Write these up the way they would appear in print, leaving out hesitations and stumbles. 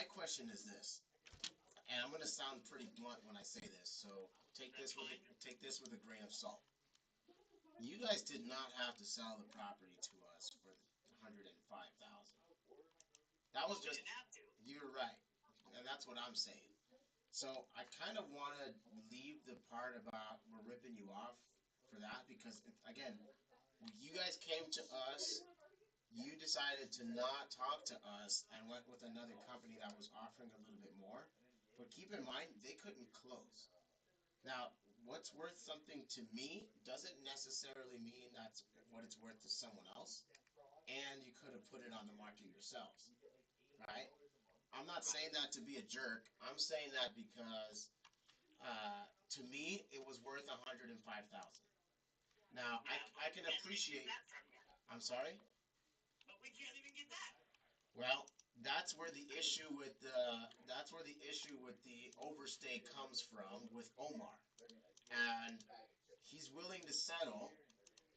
my question is this, and I'm gonna sound pretty blunt when I say this, so take this with a grain of salt. You guys did not have to sell the property to us for the 105,000. That was just you're right, and that's what I'm saying. So I kind of want to leave the part about we're ripping you off for that because again, you guys came to us. You decided to not talk to us and went with another company that was offering a little bit more. But keep in mind, they couldn't close. Now, what's worth something to me doesn't necessarily mean that's what it's worth to someone else. And you could have put it on the market yourselves, right? I'm not saying that to be a jerk. I'm saying that because to me, it was worth 105,000. Now, I can appreciate. I'm sorry. But we can't even get that. Well, that's where the issue with the overstay comes from with Omar, and he's willing to settle.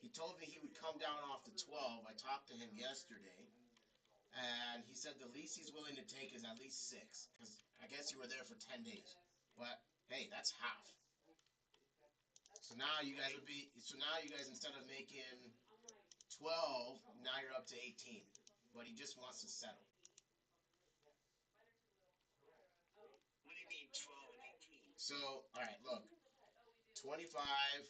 He told me he would come down off the 12. I talked to him yesterday, and he said the least he's willing to take is at least six, because I guess you were there for 10 days. But hey, that's half. So now you guys instead of making 12, now you're up to 18. But he just wants to settle. What do you mean 12 and 18? So, all right, look, 25.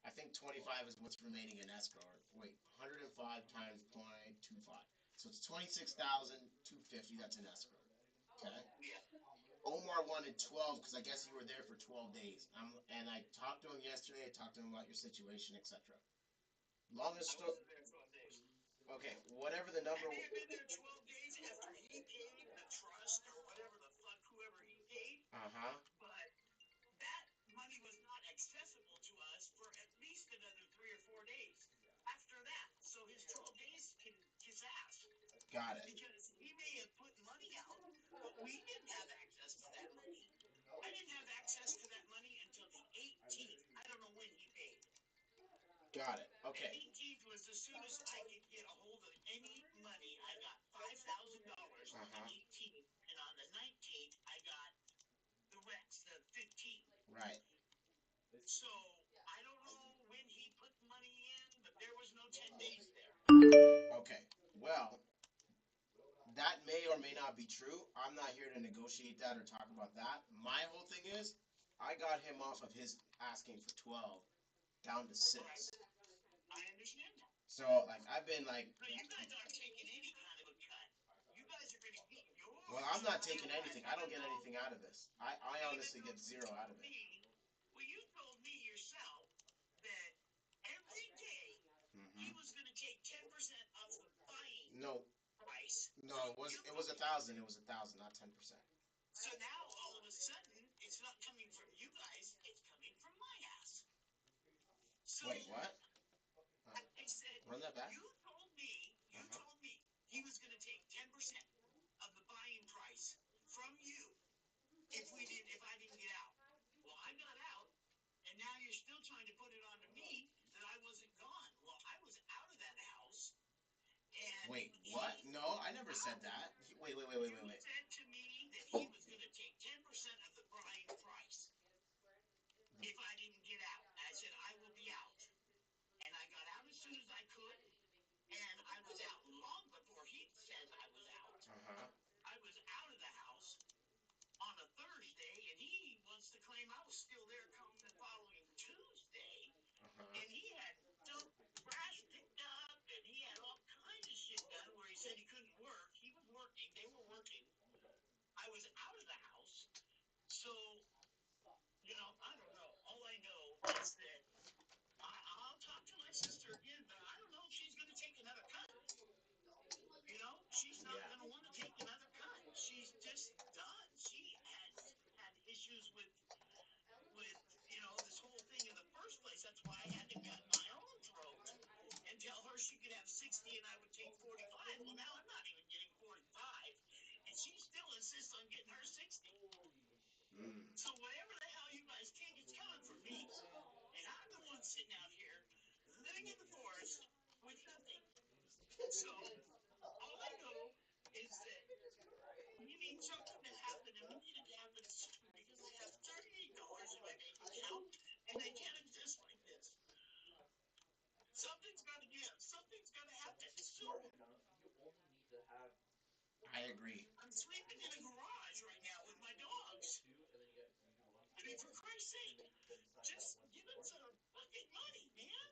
I think 25 is what's remaining in escrow. Wait, 105 times 0.25. So it's 26,250 that's in escrow. Okay. Yeah. Omar wanted 12 because I guess you were there for 12 days. And I talked to him yesterday. I talked to him about your situation, etc. Longest I story. wasn't there 12 days. Okay, whatever the I number. may have been there 12 days after he paid the trust or whatever the fuck, whoever he paid, Uh huh. but that money was not accessible to us for at least another 3 or 4 days after that. So his 12 days can kiss ass. Got it. Because he may have put money out, but we didn't have access to that money. I didn't have access to that money until the 18th. I don't know when he paid. Got it. The Okay. 18th was as soon as I could get a hold of any money. I got $5,000 Uh on the huh. 18th, and on the 19th, I got the rest, the 15th. Right. So I don't know when he put money in, but there was no 10 days there. Okay. Well, that may or may not be true. I'm not here to negotiate that or talk about that. My whole thing is, I got him off of his asking for 12 down to Right. 6. I understand that. So like I've been like, So you guys aren't taking any kind of a cut. You guys are going to keep well, yours I'm not real taking fast, anything. I don't get anything out of this. I even honestly though get you zero out told of it. me, well, you told me yourself that every day he Hmm. was going to take 10% of the buying No, price no, from it was you. it was 1,000. It was 1,000, not 10%. So now all of a sudden, it's not coming from you guys, it's coming from my ass. So Wait, what? I said, Run that back. you Uh huh. told me he was going to take 10% of the buying price from you if I didn't get out. Well, I got out, and now you're still trying to put it onto me that I wasn't gone. Well, I was out of that house, and Wait, what? he No, I never wow. said that. Wait, wait, wait, wait, You wait, wait. said to me that he was going to take 10% of the buying price if I didn't get out. And I said, I will be out. And I got out as soon as I could, and I was out long before he says I was out. Uh huh. I was out of the house on a Thursday, and he wants to claim I was still there come the following Tuesday, Uh huh. and he had dump trash picked up, and he had all kinds of shit done where he said he couldn't work. He was working. They were working. I was out of the house, so I don't know. All I know is that I'll talk to my sister again, but I don't know if she's going to take another cut. She's not Yeah. going to want to take another cut. She's just done. She has had issues with this whole thing in the first place. That's why I had to cut my own throat and tell her she could have 60 and I would take 45. Well, now I'm not even getting 45, and she still insists on getting her 60. Mm. So whatever the hell you guys take, it's coming from me, and I'm the one sitting out here living in the forest with nothing. So all I know is that you need Chuck agree. I'm sleeping in a garage right now with my dogs. I mean, for Christ's sake, just give us our fucking money, man.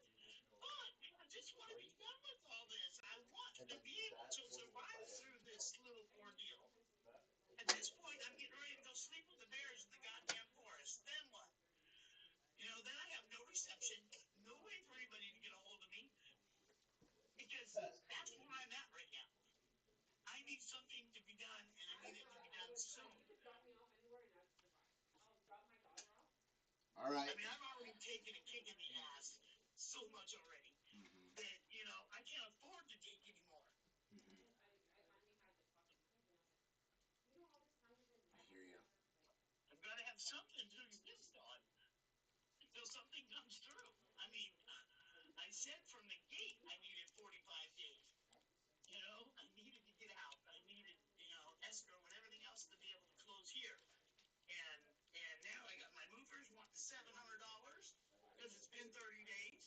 But I just want to be done with all this. I want to be able to survive through this little ordeal. At this point, I'm getting ready to go sleep with the bears in the goddamn forest. Then what? You know, then I have no reception, no way for anybody to get a hold of me, because that's where I'm at right now. I need something to be done, and I need it to be done soon. All right. I mean, I've already taken a kick in the ass so much already Mm-hmm. that, you know, I can't afford to take any more. Mm-hmm. I hear you. I've got to have something to exist on until something comes through. I mean, I said from the gate I needed 45 days. You know, I needed to get out. I needed, you know, escrow and everything else to be able to close here. And and now I got my movers wanting $700 because it's been 30 days.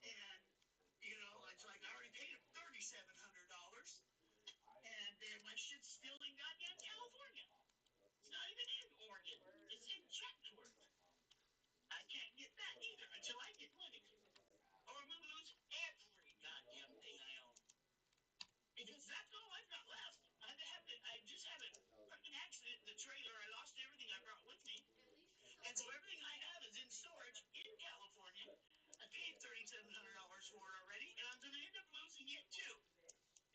And you know, it's like I already paid them $3,700, and my shit's still in goddamn California. It's not even in Oregon. It's in Chatsworth. I can't get that either until I get money, or I'm gonna lose every goddamn thing I own. Because that's all I've got left. I just had a fucking accident in the trailer. I lost everything I brought with me. And so everything I have is in storage in California. I paid $3,700 for it already, and I'm gonna end up losing it too.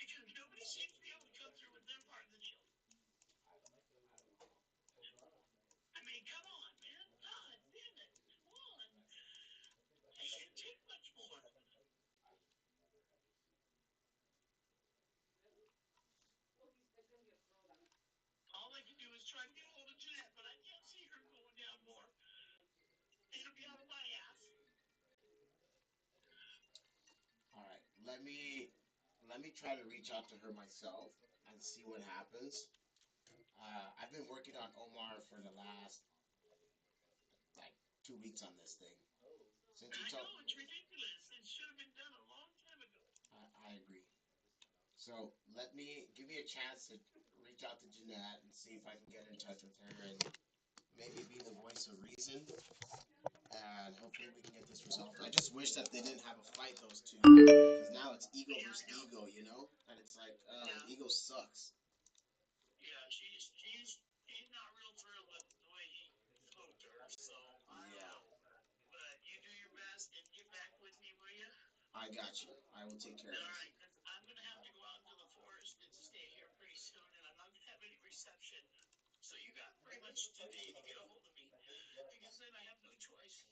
Because nobody seems to be able to come through with their part of the deal. I mean, come on, man. God damn it. Come on. I can't take much more. All I can do is try to get a hold of Jeanette, but I can't see her going down more. It'll be out of my ass. All right. Let me try to reach out to her myself and see what happens. I've been working on Omar for the last like 2 weeks on this thing. Since you I told, know it's ridiculous. It should have been done a long time ago. I agree. So give me a chance to reach out to Jeanette and see if I can get in touch with her and maybe be the voice of reason, and hopefully we can get this resolved. I just wish that they didn't have a fight, those two, because now it's ego Yeah, I versus know. ego, you know, and it's like, Yeah, ego sucks. yeah. She's not real thrilled with the way he spoke to her. So I don't Yeah, know. But you do your best and get back with me, will you? I got you. I will take care of All this. right, because I'm gonna have to go out into the forest and stay here pretty soon, and I'm not gonna have any reception. So you got pretty much today to get a hold of me, because then I have no choice.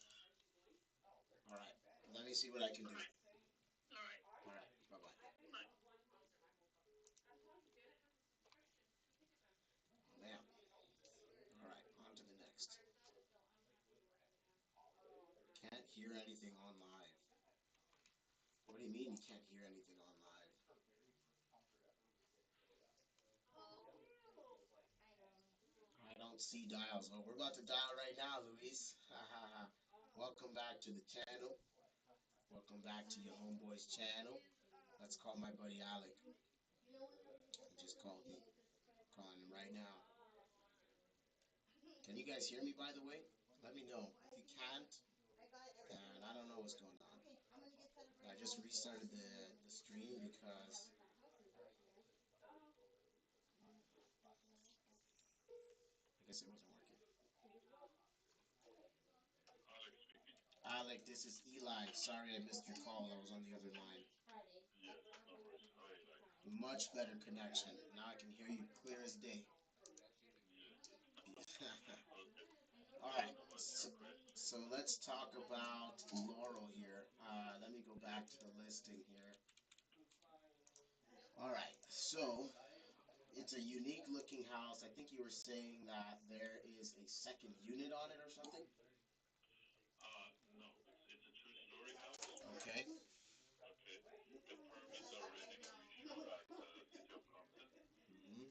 All right. Let me see what I can All do. right, all right. All right. Bye bye. Bye. Oh man. All right. On to the next. Can't hear anything on live. What do you mean you can't hear anything on live? I don't see dials. Oh, we're about to dial right now, Luis. Ha ha ha. Welcome back to the channel. Welcome back to your homeboy's channel. Let's call my buddy Alec. He just called me. Calling him right now. Can you guys hear me, by the way? Let me know. If you can't, then I don't know what's going on. I just restarted the stream because I guess it wasn't working. Alec, this is Eli. Sorry I missed your call. I was on the other line. Much better connection. Now I can hear you clear as day. All right. So let's talk about Laurel here. Let me go back to the listing here. All right. So it's a unique looking house. I think you were saying that there is a second unit on it or something. Okay. Hmm.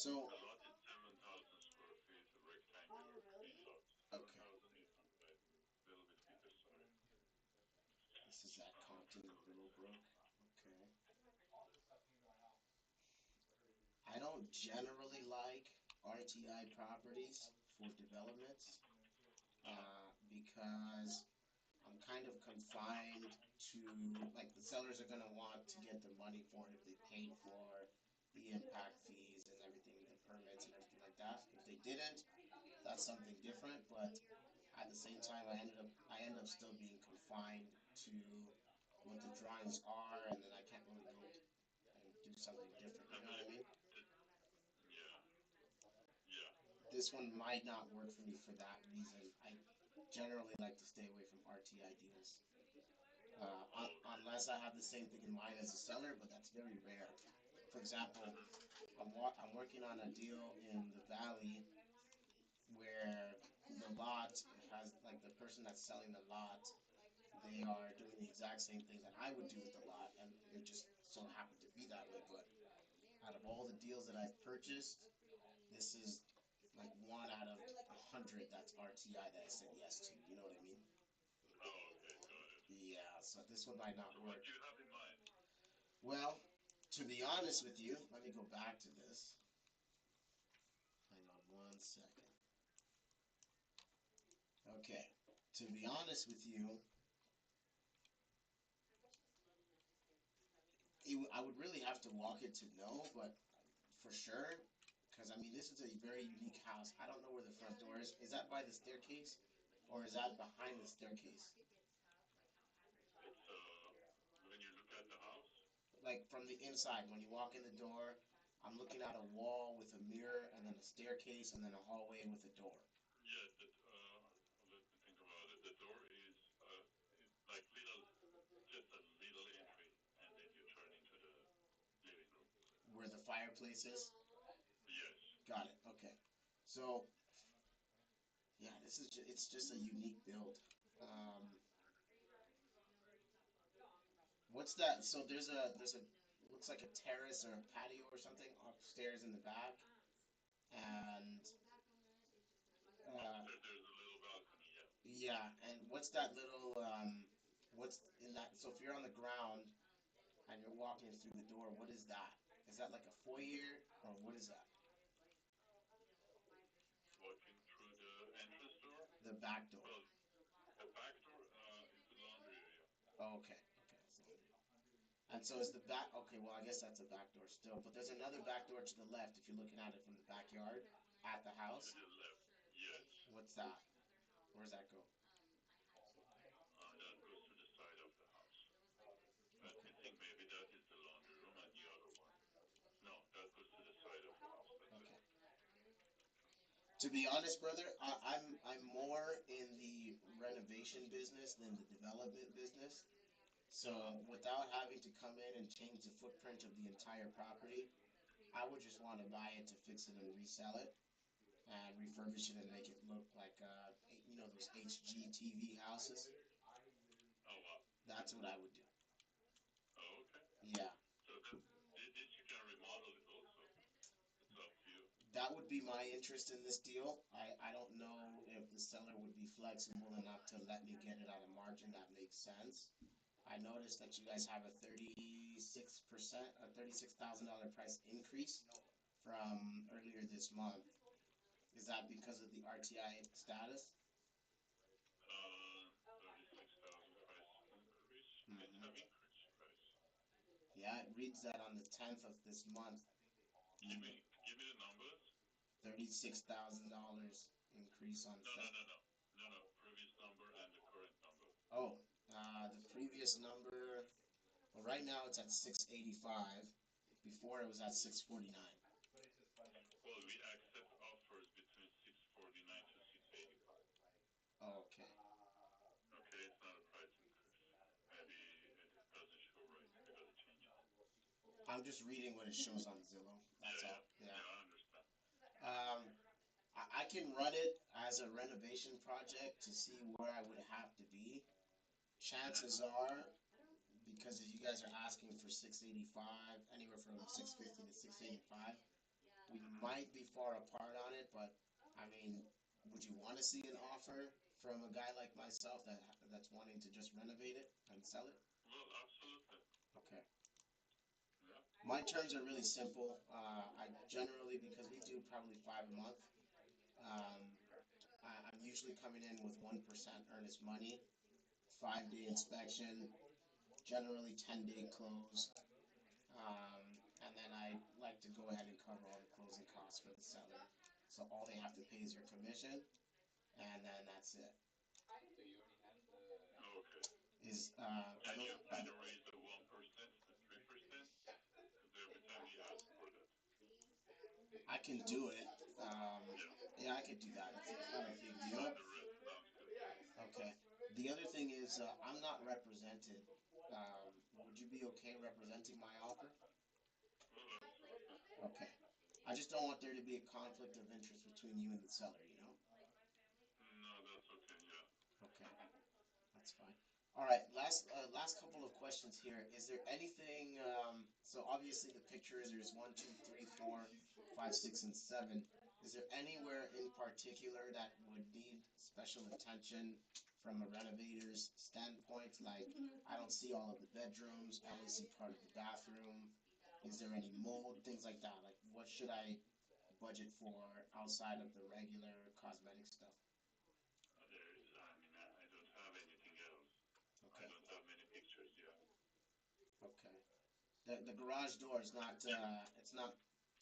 So, The lot is 7,000 square feet, a rectangular main lot. okay, 7,800, a little bit bigger, sorry. this is at Compton and Willowbrook. Okay. I don't generally like RTI properties for developments because I'm kind of confined to, like, the sellers are gonna want to get the money for it if they paid for the impact fees and everything, the permits and everything like that. If they didn't, that's something different, but at the same time, I end up still being confined to what the drawings are, and then I can't really go and do something different. You And know what I mean? yeah, yeah. This one might not work for me for that reason. I generally like to stay away from RTI deals. Oh, okay. Unless I have the same thing in mind as a seller, but that's very rare. For example, I'm working on a deal in the valley where the lot has, like, the person that's selling the lot, they are doing the exact same thing that I would do with the lot, and it just so happened to be that way. But out of all the deals that I've purchased, this is like one out of 100 that's RTI that I said yes to. You know what I mean? Oh, okay, got it. Yeah, so this one might not So what work. do you have in mind? Well, to be honest with you, let me go back to this. Hang on one second. Okay, to be honest with you, I would really have to walk it to know, but for sure, because I mean, this is a very unique house. I don't know where the front door is. Is that by the staircase, or is that behind the staircase? It's when you look at the house. Like from the inside, when you walk in the door, I'm looking at a wall with a mirror, and then a staircase, and then a hallway with a door. Yeah, that. Let me think about it. The door is like little, just a little entry, and then you turn into the living room. Where the fireplace is? Yes. Got it. Okay. So, yeah, it's just a unique build. Um, what's that? So there's a looks like a terrace or a patio or something upstairs in the back, and uh, Upstairs there's a little balcony. Yeah. yeah, and what's that little what's in that? So if you're on the ground and you're walking through the door, what is that? Is that like a foyer or what is that? Walking through the entrance door. The back door. Well, the back door is the laundry area. Oh, okay, okay. And so is the back? Okay, well I guess that's a back door still, but there's another back door to the left if you're looking at it from the backyard at the To house. the left. Yes. What's that? Where does that go? That goes to the side of the house. Let me Okay, think. Maybe that is the laundry room, and the other one. No, that goes to the side of the house. That's it. okay. To be honest, brother, I'm more in the renovation business than the development business. So without having to come in and change the footprint of the entire property, I would just want to buy it to fix it and resell it and refurbish it and make it look like those HGTV houses. Oh wow. That's what I would do. Oh, okay. Yeah, So this you can remodel it also. It's up to you. that would be my interest in this deal. I don't know if the seller would be flexible enough to let me get it at a margin that makes sense. I noticed that you guys have a 36%, a $36,000 price increase from earlier this month. Is that because of the RTI status? 36,000 price increase. It's Hmm. an increase price. Yeah, it reads that on the 10th of this month. Give me the numbers. $36,000 increase on. No, no, no, no, no, no. Previous number and the current number. Oh, the previous number. Well, right now it's at 685. Before it was at 649. Well, we accept offers between 649 to 685. Oh, okay. Okay, it's not a price increase. Maybe it doesn't show right. We gotta change it. I'm just reading what it shows on Zillow. Yeah, That's all. yeah, Yeah. yeah. I understand. Um, I can run it as a renovation project to see where I would have to be. Mhm. Chances are, because if you guys are asking for 685, anywhere from 650 to 685, We might be far apart on it, but I mean, would you want to see an offer from a guy like myself that's wanting to just renovate it and sell it? Well, absolutely. Okay. Yeah. My terms are really simple. I generally, because we do probably five a month, um, I'm usually coming in with 1% earnest money, 5 day inspection, generally 10 day close. Um, and then I like to go ahead and cover all the closing costs for the seller. So all they have to pay is your commission, and then that's it. Okay. Is Can you raise the 1% to 3%? Because every time he asks for that. I can do it. Yeah. Yeah, I could do that. It's not a big deal. The rest sounds good. Okay. The other thing is, I'm not represented. Would you be okay representing my offer? Well, absolutely. Okay. I just don't want there to be a conflict of interest between you and the seller, you know? No, that's okay. Yeah. Okay, that's fine. All right, last couple of questions here. Is there anything, so obviously the pictures, there's one, two, three, four, five, six, and seven. Is there anywhere in particular that would need special attention from a renovator's standpoint? Like, I don't see all of the bedrooms, I only see part of the bathroom. Is there any mold, things like that? Like, what should I budget for outside of the regular cosmetic stuff? I don't have anything else. I Okay, don't have many pictures. Yeah. okay. The garage door is not, it's not,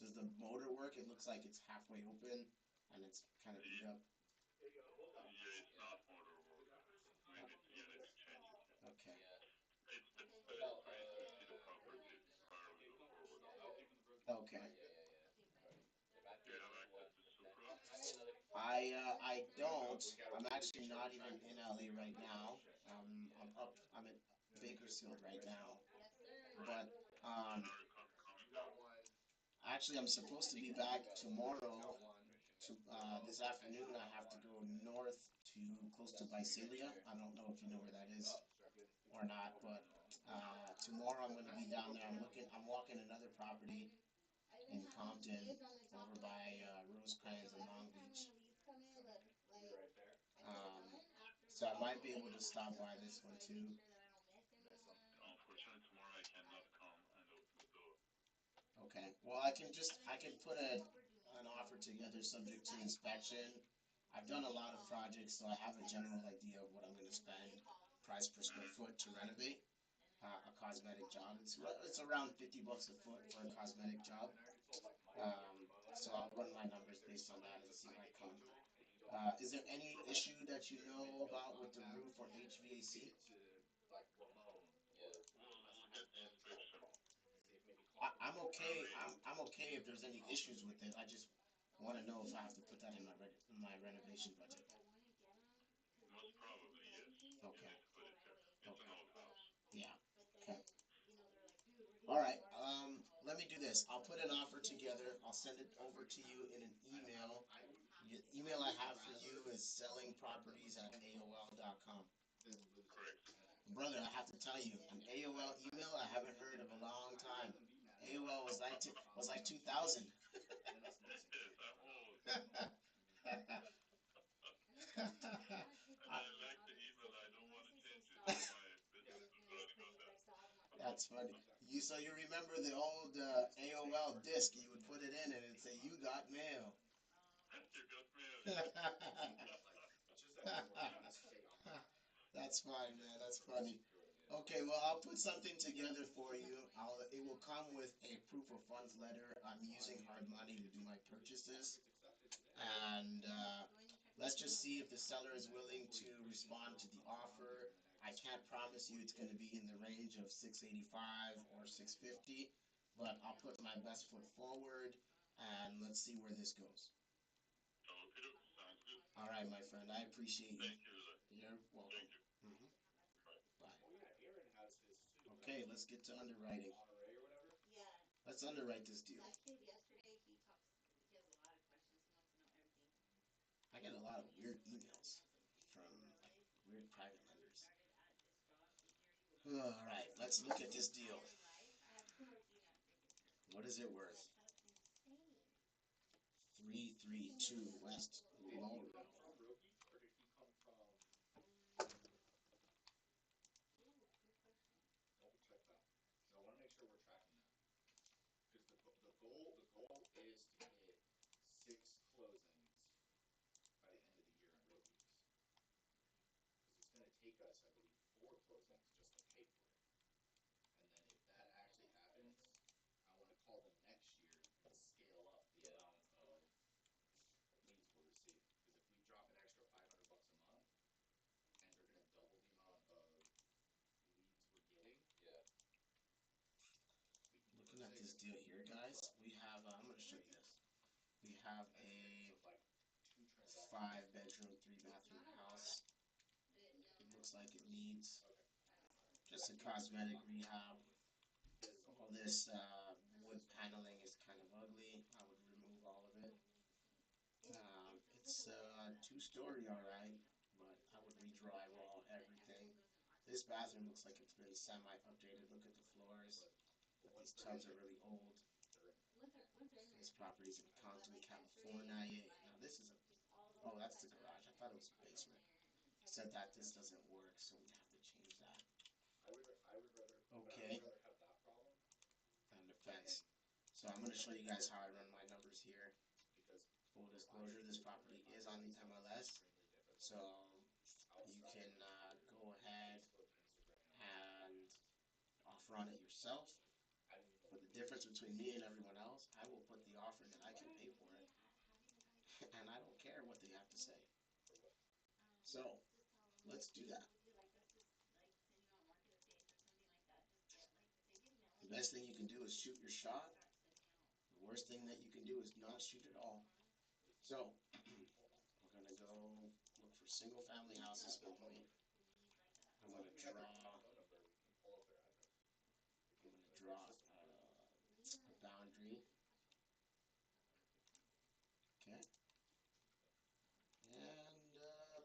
does the motor work? It looks like it's halfway open and it's kind of beat up. Yeah, it's not motor work. Maybe you need to change it. Yeah. Okay, It's the best place to see the property prior we go forward. okay. Do you have access to Supra? I don't. I'm actually not even in LA right now. I'm in Bakersfield right now. Right. But, And are you coming down? actually I'm supposed to be back tomorrow. This afternoon I have to go north to close to Visalia. I don't know if you know where that is or not, but tomorrow I'm going to be down there. I'm walking another property in Compton over by Rosecrans and Long Beach. Um, so I might be able to stop by this one too. Unfortunately, tomorrow I cannot come and open the door. Okay. Well, I can put an offer together subject to inspection. I've done a lot of projects, so I have a general idea of what I'm going to spend, price per square foot to renovate a cosmetic job. It's around $50 a foot for a cosmetic job. So I'll run my numbers based on that and see if I come. Is there any issue that you know about with the roof or HVAC? Well, we'll get the inspection. I'm okay. I mean, I'm okay if there's any issues with it. I just want to know if I have to put that in in my renovation budget. most probably yes. You Okay. need to put it there. It's an Okay. old house. Yeah. Okay. All right. Let me do this. I'll put an offer together. I'll send it over to you in an email. The email I have for you is sellingproperties@aol.com. Correct. Brother, I have to tell you, an AOL email I haven't heard of a long time. AOL was like 2000. Yes, I'm old. And I like the email. I don't want to change it, so my business is running on that. That's funny. So you remember the old AOL disc? You would put it in and it'd say "You got mail." You got mail, yes. That's fine, man. That's funny. Okay, well, I'll put something together for you. It will come with a proof of funds letter. I'm using hard money to do my purchases, and let's just see if the seller is willing to respond to the offer. I can't promise you it's going to be in the range of 685 or 650, but I'll put my best foot forward, and let's see where this goes. Okay, sounds good. All right, my friend. I appreciate you. Thank you, Eli. You're welcome. Thank you. Hmm. Bye. Bye. Okay, let's get to underwriting. Let's underwrite this deal. I get a lot of weird emails from like weird private lenders. All right, let's look at this deal. What is it worth? 332 West Laurel. From Rogi, or did he come from? Double check that, because I want to make sure we're tracking that. Because the goal is to hit 6 closings by the end of the year on Rogi's. Because it's going to take us, I believe, 4 closings just to pay for it. And then if that actually happens, I want to call them next year and scale up the amount of leads we'll receive. Because if we drop an extra $500 a month, and they're going to double the amount of leads we're getting, Yeah. we can Looking at this deal here, guys, we have, I'm going to show you this. We have a like 2 transactions. 5-bedroom, 3-bathroom house. It looks like it needs Okay. just a cosmetic rehab. This All this wood paneling is kind of ugly. I would remove all of it. It's 2-story, alright, but I would re-drywall everything. This bathroom looks like it's been semi-updated. Look at the floors. But these tubs are really old. This property's in Compton, California. Now this is a, oh, that's the garage. I thought it was a basement. It said that this doesn't work, so we have to change that. I would rather Okay. have that problem And the fence. So I'm going to show you guys how I run my numbers here. because Full disclosure, this property is on the MLS, so you can go ahead and offer on it yourself. But the difference between me and everyone else, I will put the offer that I can pay for it, and I don't care what they have to say. So let's do that. The best thing you can do is shoot your shot. The worst thing that you can do is not shoot at all. So we're going to go look for single family houses only. I'm going to draw a boundary. Okay. And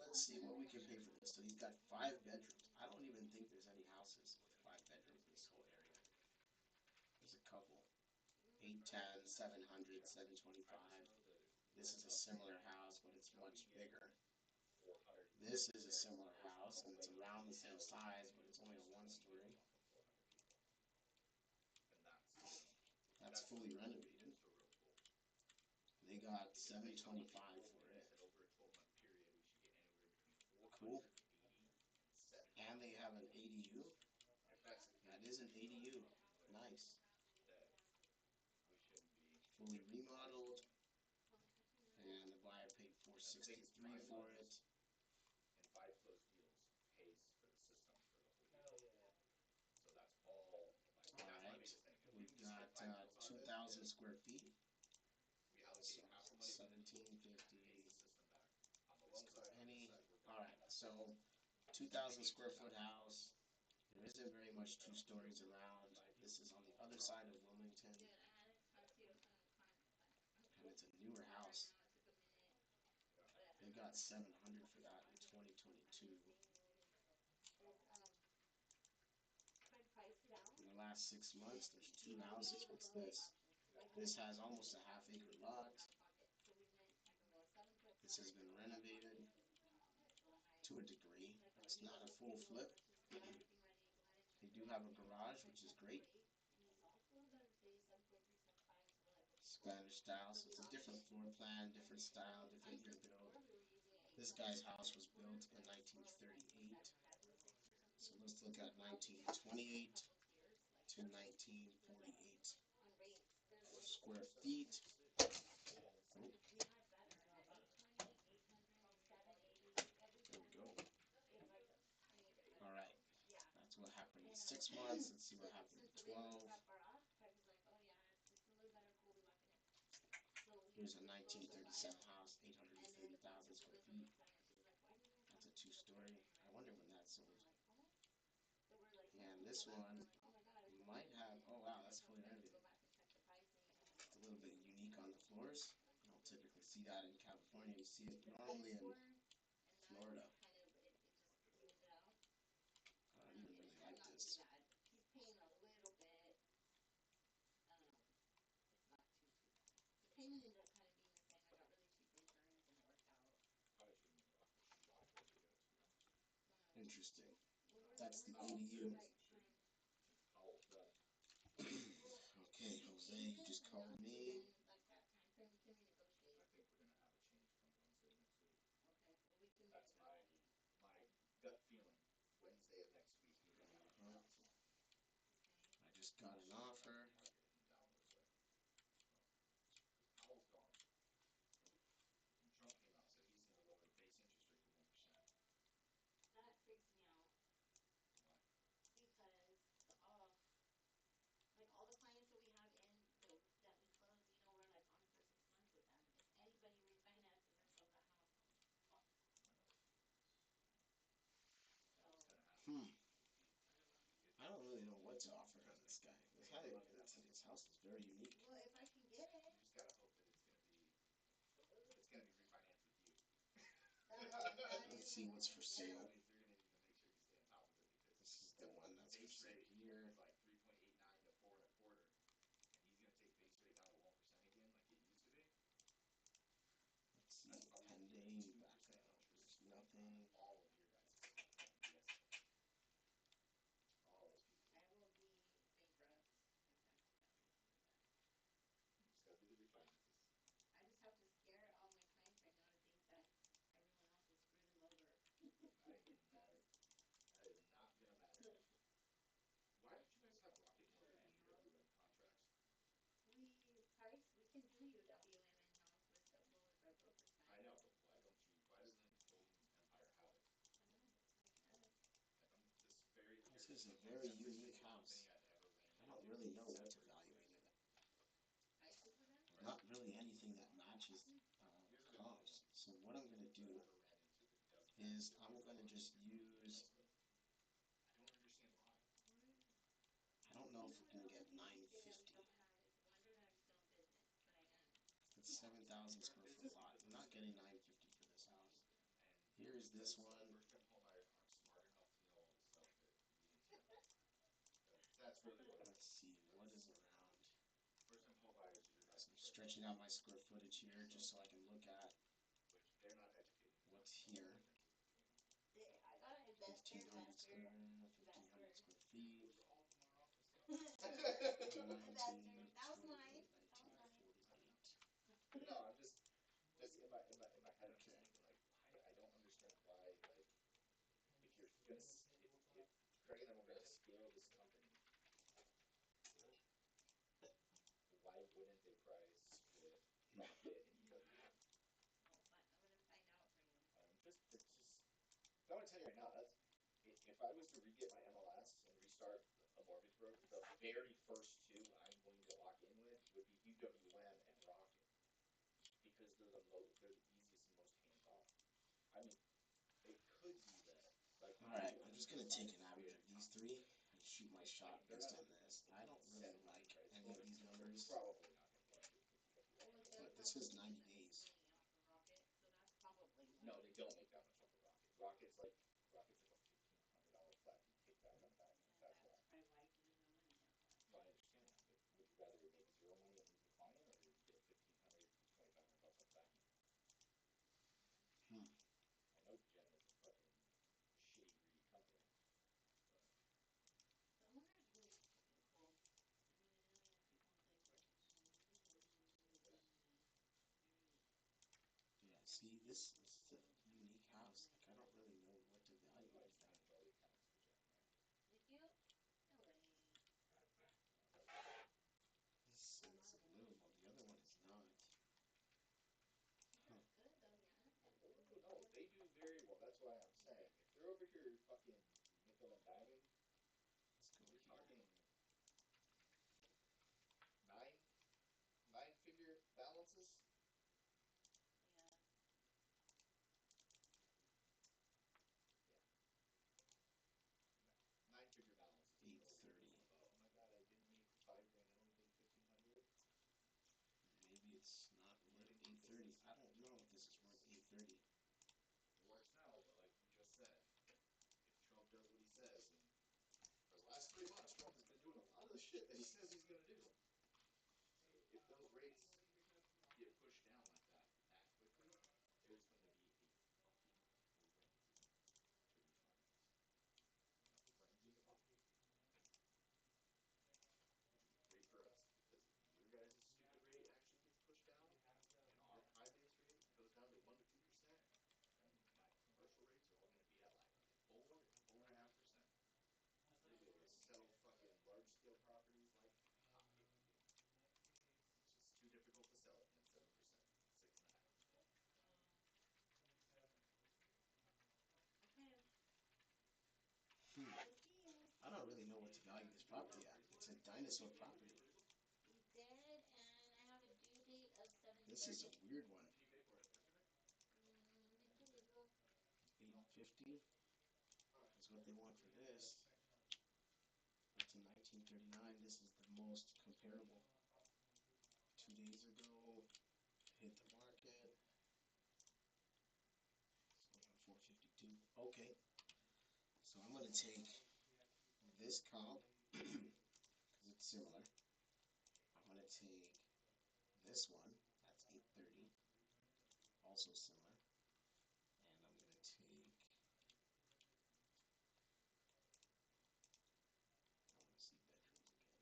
let's see what we can pay for this. So he's got 5 bedrooms. I don't even think there's any houses with 5 bedrooms in this whole area. There's a couple. 810, 700, 725. This is a similar house, but it's much bigger. This is a similar house, and it's around the same size, but it's only a 1-story. That's fully renovated. They got $725 for it. Cool. And they have an ADU. That is an ADU. Nice. Fully remodeled. And the buyer paid $463 for it. And 5 closed deals pays for the system for the whole year. So that's all. Alright. We've got 2,000 square feet. We allocate half the money. 1750. System back. On the loan side. Any. Alright. So 2,000 square foot house. There isn't very much 2 stories around. This is on the other side of Wilmington. And it's a newer house. They got $700 for that in 2022. In the last 6 months, there's 2 houses. What's this? This has almost a half-acre lot. This has been renovated to a degree. It's not a full flip. They do have a garage, which is great. Spanish style, so it's a different floor plan, different style, different year build. This guy's house was built in 1938. So let's look at 1928 to 1948. Square feet. Oh. There we go. Alright. That's what happened in 6 months. Let's see what happened in 12. Here's a 1937 house, 830,000 square feet. That's a 2-story. I wonder when that sold. And this one might have, oh wow, that's fully renovated. It's a little bit unique on the floors. You don't typically see that in California. You see it normally in Florida. I don't even really like this. Interesting. That's the ADU. Powell's done. Okay, Jose, you just called me. I think we're gonna have a change come Wednesday of next week. That's my gut feeling. Wednesday of next week, we're gonna be reaching out to him. I just got an offer. Getting him down this way. Because Powell's gone. And Trump came out and said he's gonna lower the base interest rate to 1%. That freaks me out Why? because like all the clients that we have in that we close, we're like on for 6 months with them. If anybody refinances or sells that house, I'm fucked. I know. So It's gonna happen. Hmm. I don't know. I don't really know what to offer on this guy. This house is very unique. Well, if I can get it. You just gotta hope that it's gonna be refinanced with you. Let's see what's for sale. You're gonna need to make sure you stay on top of it because This is the one that's for base sale rate here. is like 3.89 to 4.25, and he's gonna take base rate down to 1% again, like it used to be. Let's see, pending background. There's nothing. All of your guys' yes. All those people. I will be bankrupt if I do that. You just gotta do the refinances. I just have to scare all my clients right now to think that everyone else will screw them over. That ain't gonna matter. That is not gonna matter. Why don't you guys have Rocket Mortgage and UWM contracts? We can do UWM in-house with our broker side. I know, but why doesn't Golden Empire have it? I don't know, I can ask. Like This is a very unique house. I've ever ran I don't really know what to valuate it. Prices for them? Not really anything that matches comps. So what I'm gonna do is I'm gonna just use. I don't understand why. I don't know if we're gonna get 950. It's a wonder that I'm still in business, but I am. It's 7,000 square foot lot. I'm not getting 950 for this house. And Here's this one. first-time homebuyers aren't smart enough to know all the stuff that you need to know. That's really what it is. Let's see what is around. First-time homebuyers are your guys. So I'm stretching out my square footage here just so I can look at Which they're not educated. what's here. I got an 1,500 square feet. Those are all from our office. 19, That was mine. 1948. No, I'm just in my head. I'm just Okay. thinking like, why? I don't understand why. Like, if you're gonna if Craig and them were gonna scale this company, why wouldn't they price with Rocket and UWM? Well, I'm gonna find out for you. It's just. I want to tell you right now. If I was to re-get my MLS and restart a mortgage broker, the very first two I'm going to lock in with would be UWM and Rocket because they're the easiest and most hands-off. I mean, it could be that like. All right, I'm just gonna take an average of these three and shoot my shot based on this. I don't really like any of these numbers, Probably not going to budget with UWM. but this was 90 days. So that's probably No, they don't make that much off of Rocket. Rocket's like a $1,500 flat fee kickback on the back end. That's why. probably why you can make no money off that. Well, I understand that, but would you rather make zero money and lose the client, or get 1,500 to 2,500 bucks off the back end? Hmm. I know Gem is a fucking shitty, greedy company, but The owner's really fucking cool. I mean, I know you have people in place working for him, but he's really, really, really nice. Very. Yeah. See, this is a unique house. Like I don't really know what to value I it at. changed all the accounts to Gem, right? Did you? No way. This is livable. The other one is not. Huh. That's good though, yeah. Oh, no, they do very well. That's why I'm saying if they're over here fucking nickel and diming, Let's go you're here. talking nine-figure balances. Yeah. Yeah. 9-figure balances. 830. Oh my god, I didn't make $5,000. I only made 1,500. Maybe it's not worth 830. I don't know if this is worth 830. It works now, but like you just said, if Trump does what he says, and for the last 3 months, Trump has been doing a lot of the shit that he says he's gonna do. If those rates get pushed down like that quickly, there's gonna be a fucking frenzy to refinance. what to value this property at. It's a dinosaur property. We did, and I have a due date of 7:30. This is a weird one. What did you pay for it? Yesterday? ¿De qué libro? 850 Alright. is what they want for this. Thanks. It's in 1939. This is the most comparable. 2 days ago, hit the market. Sold on 452. Okay. So I'm gonna take this comp because it's similar. I'm gonna take this one. That's 830. Also similar. And I'm gonna take. I want to see bedrooms again.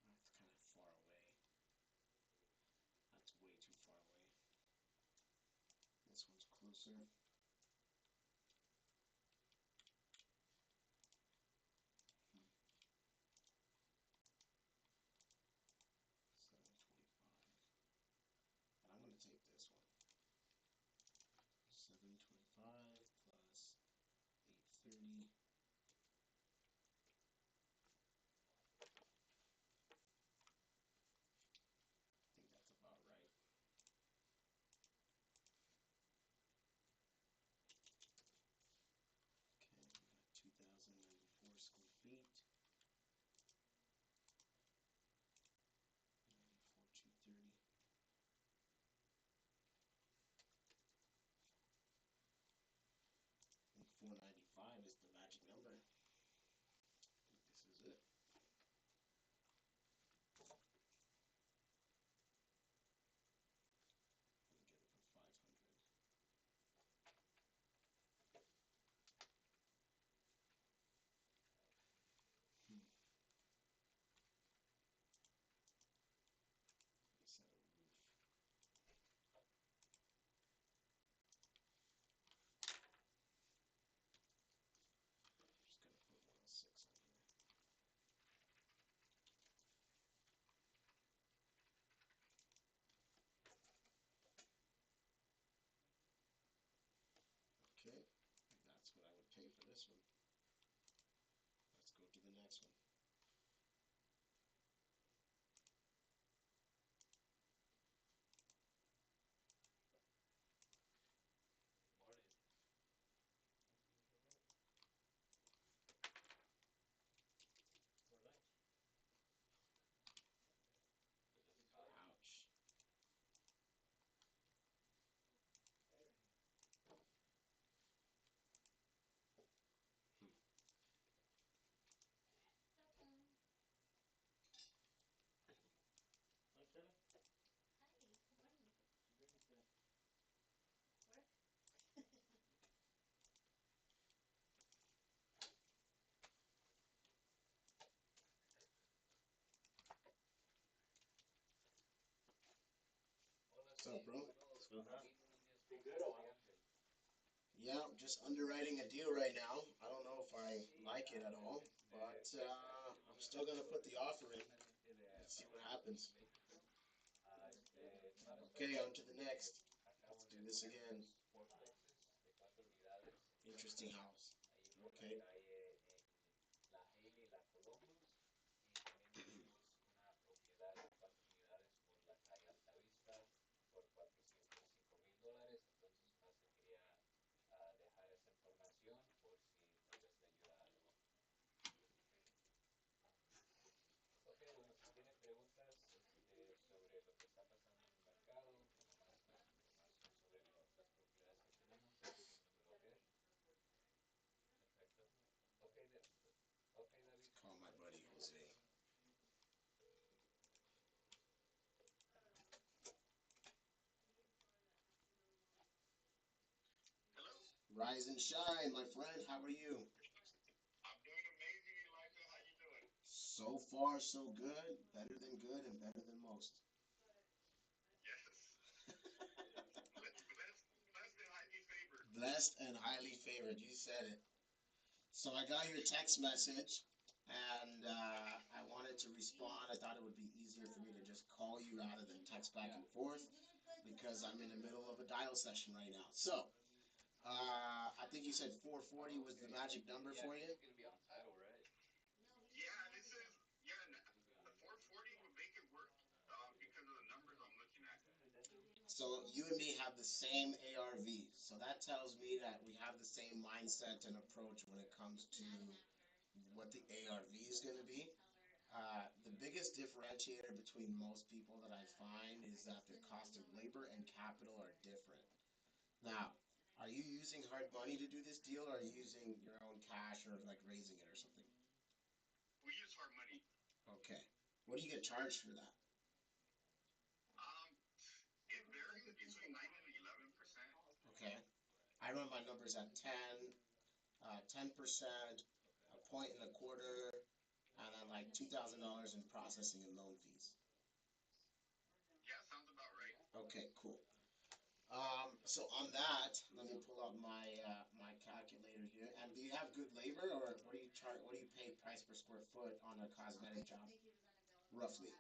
That's kind of far away. That's way too far away. This one's closer. Hmm. 725. And I'm gonna take this one. 725 plus 830. I think that's about right. Okay, we got 2,094 square feet. 94,230. I think 495 is the magic number. I think this is it. I'm gonna get it for 500. Hmm. Nice set of roof. Just gonna put 106 on here. Okay, that's what I would pay for this one. Let's go to the next one. Morning. For lunch? Ouch. Hmm. Hi, Stella. Hi, good morning. Where is Stella? Work? Hola, What's up, bro? Ajá. Be good or what? Yeah, I'm just underwriting a deal right now. I don't know if I like it at all, but I'm still gonna put the offer in. Let's see what happens. Okay, on to the next. Let's do this again. Interesting house. Okay. La Haley y la Columbus, y tenemos una propiedad de 4 unidades por la calle Altavista por $405,000. Entonces más te quería dejar esa información por si tal vez te ayuda algo. Ok, bueno, si tiene preguntas sobre lo que está pasando en el mercado o nomás más información sobre las propiedades que tenemos, este es mi número, ¿ok? Perfecto. Ok, okay, David. Let's call my buddy Jose. Hello? Rise and shine, my friend. How are you? I'm doing amazing, Elijah. How you doing? So far, so good. Better than good and better than most. Yes. Blessed and highly favored. Blessed and highly favored. You said it. So I got your text message, and I wanted to respond. I thought it would be easier for me to just call you rather than text back and forth because I'm in the middle of a dial session right now. So I think you said 440 was the magic number Yeah, for 'cause you. it's gonna be on title, right? Yeah, this is yeah. The 440 would make it work because of the numbers I'm looking at. So you and me have the same ARV. So that tells me that we have the same mindset and approach when it comes to what the ARV is going to be. The biggest differentiator between most people that I find is that their cost of labor and capital are different. Now, are you using hard money to do this deal, or are you using your own cash, or like raising it or something? We use hard money. Okay. What do you get charged for that? Um, it varies between 9 and 11%. Okay. I run my numbers at 10%, a point and a quarter, and then like $2,000 in processing and loan fees. Yeah, sounds about right. Okay, cool. So on that, let me pull out my calculator here. And do you have good labor, or what do you charge? What do you pay price per square foot on a cosmetic job, roughly?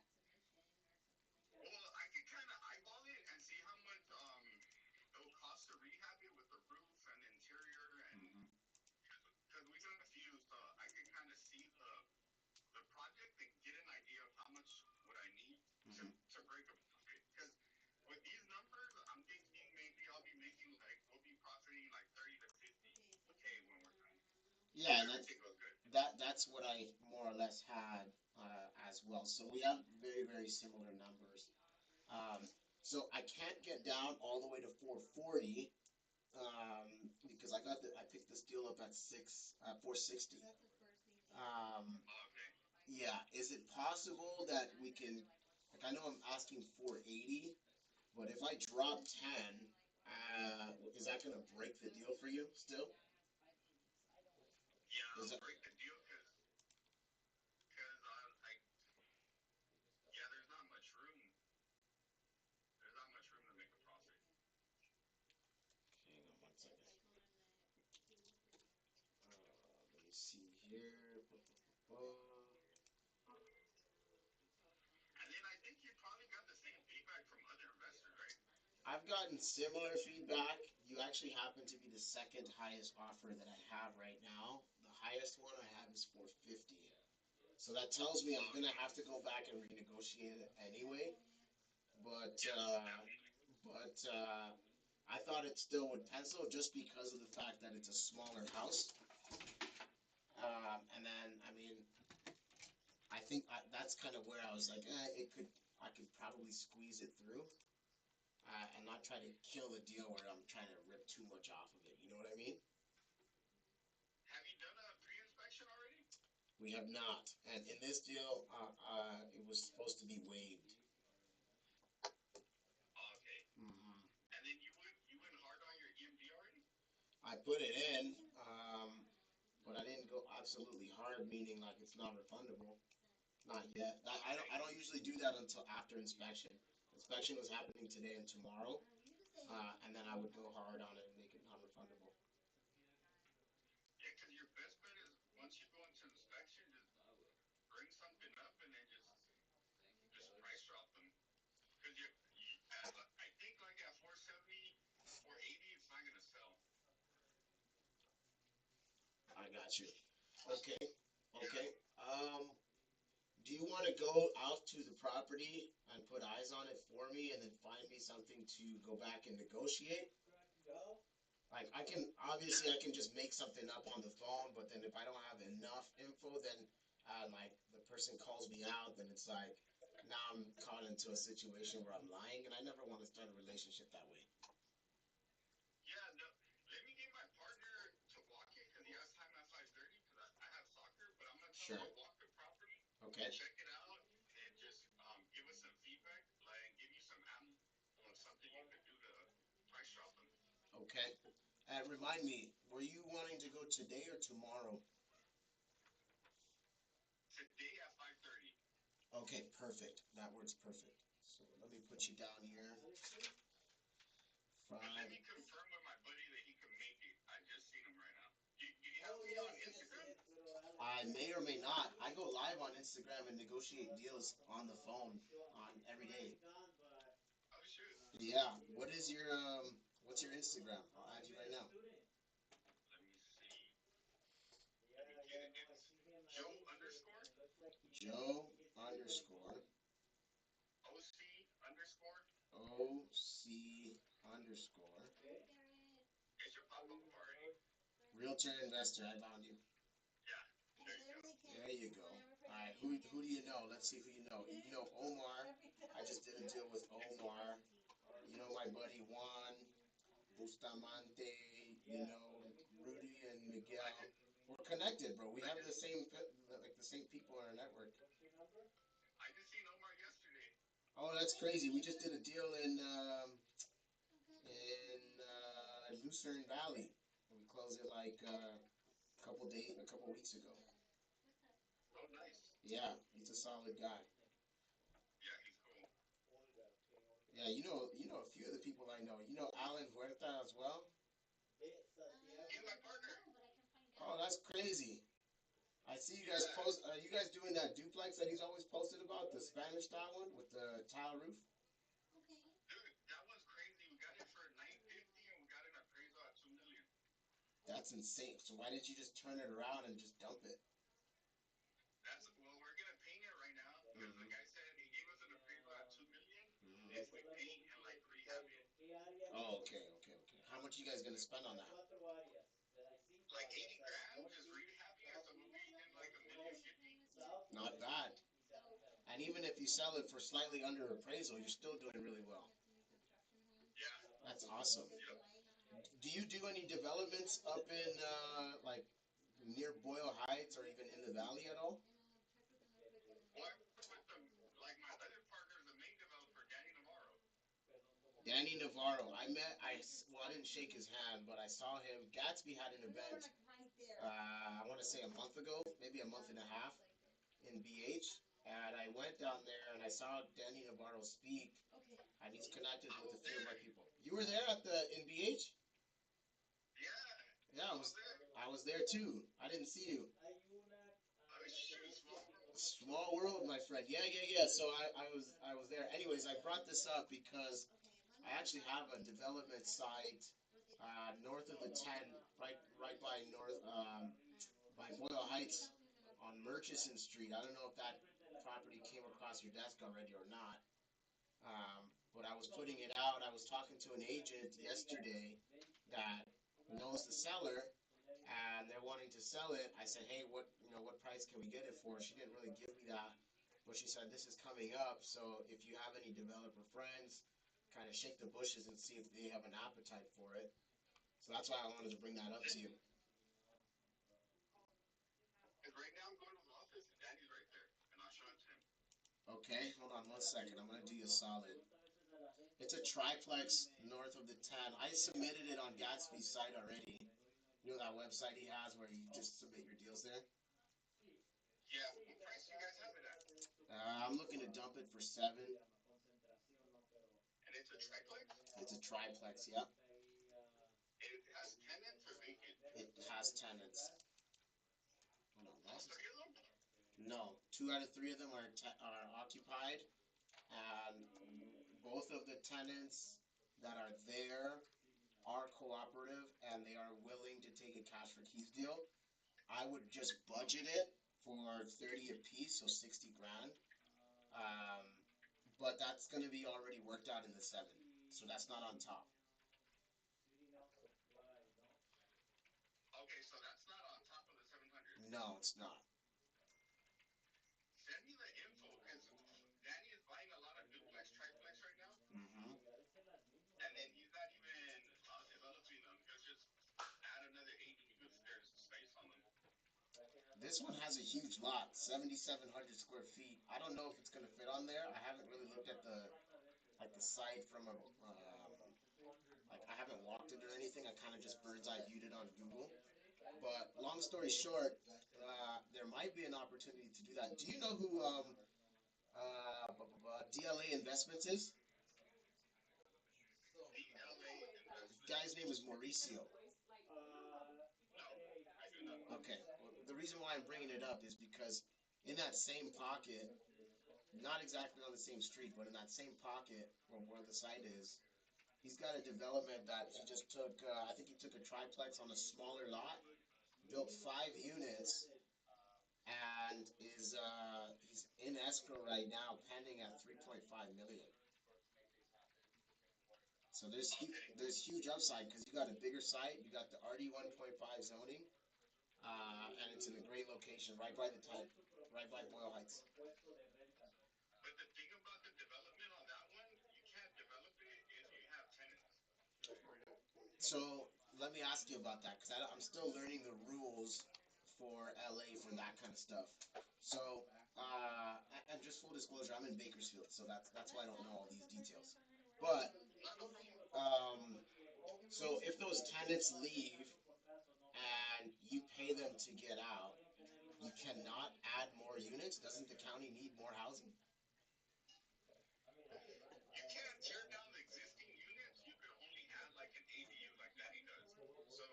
Well, I could kind of eyeball it and see how much it will cost to rehab it with the roof and the interior, and Mm-hmm. because we've done a few, so I could kind of see the project and get an idea of how much would I need Mm-hmm. to break a profit. Because with these numbers, I'm thinking maybe I'll be making like we'll be profiting like 30 to 50K when we're done. If Yeah, and everything goes good. that's what I more or less had as well. So we have very similar numbers. Um, so I can't get down all the way to 440 because I picked this deal up at 460. Um, Okay. yeah, is it possible that we can? Like I know I'm asking 480, but if I drop 10, is that gonna break the deal for you still? Yeah, Is I'll that break the deal because I yeah, there's not much room. There's not much room to make a profit. hang on one second. Let me see here. And then I think you probably got the same feedback from other investors, right? I've gotten similar feedback. You actually happen to be the second highest offer that I have right now. The highest one I have is 450. So that tells me I'm gonna have to go back and renegotiate it anyway. But Yes, uh, definitely. but I thought it still would pencil just because of the fact that it's a smaller house. And then I mean, I think that's kind of where I was like, I could probably squeeze it through. And not try to kill the deal where I'm trying to rip too much off of it. You know what I mean? Have you done a pre-inspection already? We have not. And in this deal, it was supposed to be waived. Okay. Hmm. And then you went hard on your EMD already? I put it in, but I didn't go absolutely hard, meaning like it's not refundable. Not yet. Okay. I don't usually do that until after inspection. Inspection was happening today and tomorrow, and then I would go hard on it and make it non-refundable. Yeah, because your best bet is once you go into inspection, just bring something up and then just price drop them. Because I think like at 470, 480, it's not gonna sell. I got you. Okay. Yeah. Okay. Do you want to go out to the property and put eyes on it for me, and then find me something to go back and negotiate? Like I can just make something up on the phone, but then if I don't have enough info, then like the person calls me out, then it's like now I'm caught into a situation where I'm lying, and I never want to start a relationship that way. Yeah, no. Let me get my partner to walk it because he has time at 5:30 because I have soccer. But I'm gonna tell him Sure. I'll walk the property, Okay. check it out, and just give us some feedback, like give you some ammo on something you could do to price drop them. Okay. And remind me, were you wanting to go today or tomorrow? Today at 5:30. Okay, perfect. That works perfect. So let me put you down here. But let Five. me confirm with my buddy that he can make it. I just seen him right now. Do you have me on Instagram? I may or may not. I go live on Instagram and negotiate deals on the phone on every day. Oh shoot. Yeah. What's your Instagram? I'll add you right now. Joe underscore OC underscore It should pop up already. realtor investor. I found you. There you go. All right, who do you know? Let's see who you know. You know Omar. I just did a deal with Omar. You know my buddy Juan Bustamante. You know Rudy and Miguel. We're connected, bro. We have the same people in our network. I just seen Omar yesterday. Oh, that's crazy. We just did a deal in Lucerne Valley. We closed it like a couple weeks ago. Oh, nice. Yeah, he's a solid guy. Yeah, he's cool. Yeah, you know a few of the people I know. You know Alan Huerta as well. He's my partner. Oh, that's crazy. I see you guys post. Are you guys doing that duplex that he's always posted about, the Spanish style one with the tile roof? Dude, that one's crazy. We got it for $950 and we got an appraisal at $2 million. That's insane. So why didn't you just turn it around and just dump it? Well, we're gonna paint it right now because the guy said he gave us an appraisal at $2 million. Mhm. If we paint and like rehab it, Oh, okay. How much you guys gonna spend on that? like 80 grand, just rehabbing it, so we'll be in like $1,050,000. Not bad. And even if you sell it for slightly under appraisal, you're still doing really well. Yeah. That's awesome. Yep. Do you do any developments up in like near Boyle Heights or even in the valley at all? Well, I work with like my other partner, the main developer, Danny Navarro. Danny Navarro. I didn't shake his hand, but I saw him. Gatsby had an event, I want to say a month ago, maybe a month and a half in BH. And I went down there and I saw Danny Navarro speak, and he's connected with a few of my people. You were there in BH? Yeah. Yeah, I was there too. I didn't see you. Oh, shoot, small world. Small world, my friend. Yeah. So I was there. Anyways, I brought this up because I actually have a development site north of the 10, right by by Boyle Heights on Murchison Street. I don't know if that property came across your desk already or not. But I was putting it out. I was talking to an agent yesterday that knows the seller, and they're wanting to sell it. I said, hey, what price can we get it for? She didn't really give me that, but she said this is coming up. So if you have any developer friends, kind of shake the bushes and see if they have an appetite for it. So that's why I wanted to bring that up to you. Because right now I'm going to his office and Danny's right there, and I'll show it to him. Okay, hold on 1 second. I'm gonna do you a solid. It's a triplex north of the 10. I submitted it on Gatsby's site already. You know that website he has where you just submit your deals there? Yeah, what price do you guys have it at? I'm looking to dump it for 7. And it's a triplex? It's a triplex, yep. It has tenants or vacant? It has tenants. Hold on, All 3 of them? No, 2 out of 3 of them are occupied, and both of the tenants that are there are cooperative and they are willing to take a cash for keys deal. I would just budget it for 30 a piece, so 60 grand. But that's going to be already worked out in the 7, so that's not on top. Okay, so that's not on top of the 700. No, it's not. Send me the info, because Danny is buying a lot of duplex, triplex right now, Mm-hmm. and then he's not even developing them. He'll just add another 80 units there to space on them. This one has a huge lot, 7,700 square feet. I don't know if it's going to fit on there. I haven't really looked at the site from a I haven't walked it or anything. I kind of just bird's eye viewed it on Google. But long story short, there might be an opportunity to do that. Do you know who DLA Investments is? DLA Investments? The guy's name is Mauricio. No, I do not. Okay, well, the reason why I'm bringing it up is because in that same pocket, not exactly on the same street, but in that same pocket from where the site is, he's got a development that he just took, I think he took a triplex on a smaller lot, built 5 units, and he's escrow right now, pending at 3.5 million. So there's huge upside because you got a bigger site. You got the RD 1.5 zoning, and it's in a great location, right by the type, right by Boyle Heights. But the thing about the development on that one, you can't develop it if you have tenants. So let me ask you about that because I'm still learning the rules for LA for that kind of stuff. So, and just full disclosure, I'm in Bakersfield, so that's why I don't know all these details. But Not no problem. so if those tenants leave and you pay them to get out, you cannot add more units. Doesn't the county need more housing? You can't tear down the existing units. You could only add like an ADU like Danny does. So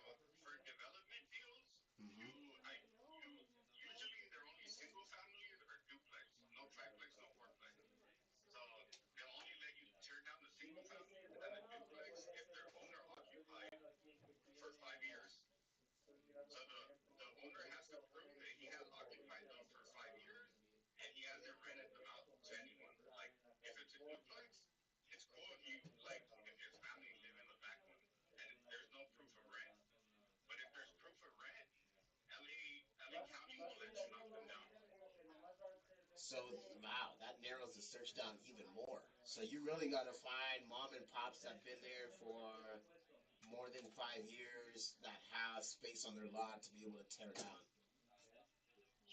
for development deals, Mm-hmm. usually they're only single families or duplex, no triplex, no fourplex. So they'll only let you tear down the single family and the duplex if they're owner occupied for 5 years. So the owner has to prove that he has occupied them for 5 years and he hasn't rented them out to anyone. Like if it's a duplex, it's cool if you like if his family live in the back one and there's no proof of rent. But if there's proof of rent, LA County will let you knock them down. So wow, that narrows the search down even more. So you really got to find mom and pops that've been there for more than 5 years that have space on their lot to be able to tear down.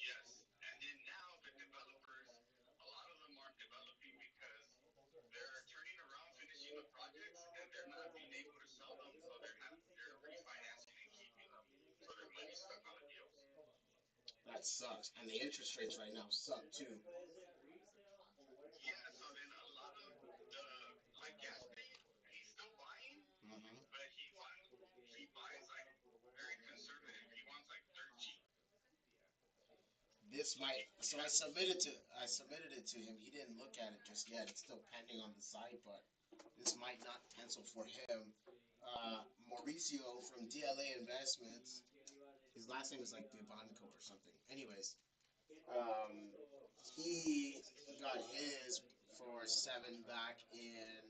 Yes. And then now the developers, a lot of them aren't developing because they're turning around, finishing the projects, and they're not being able to sell them, so they're refinancing and keeping them, so their money's stuck on the deals. That sucks. And the interest rates right now suck too. Yeah, so then a lot of the like Gatsby, he's still buying, Hmm. but he buys like very conservative. He wants like dirt cheap, This so might. he So has I submitted it to him. He didn't look at it just yet. It's still pending on the site, but this might not pencil for him. Mauricio from DLA Investments. His last name is like Vivanco or something. Anyways, um, he got his for 7 back in,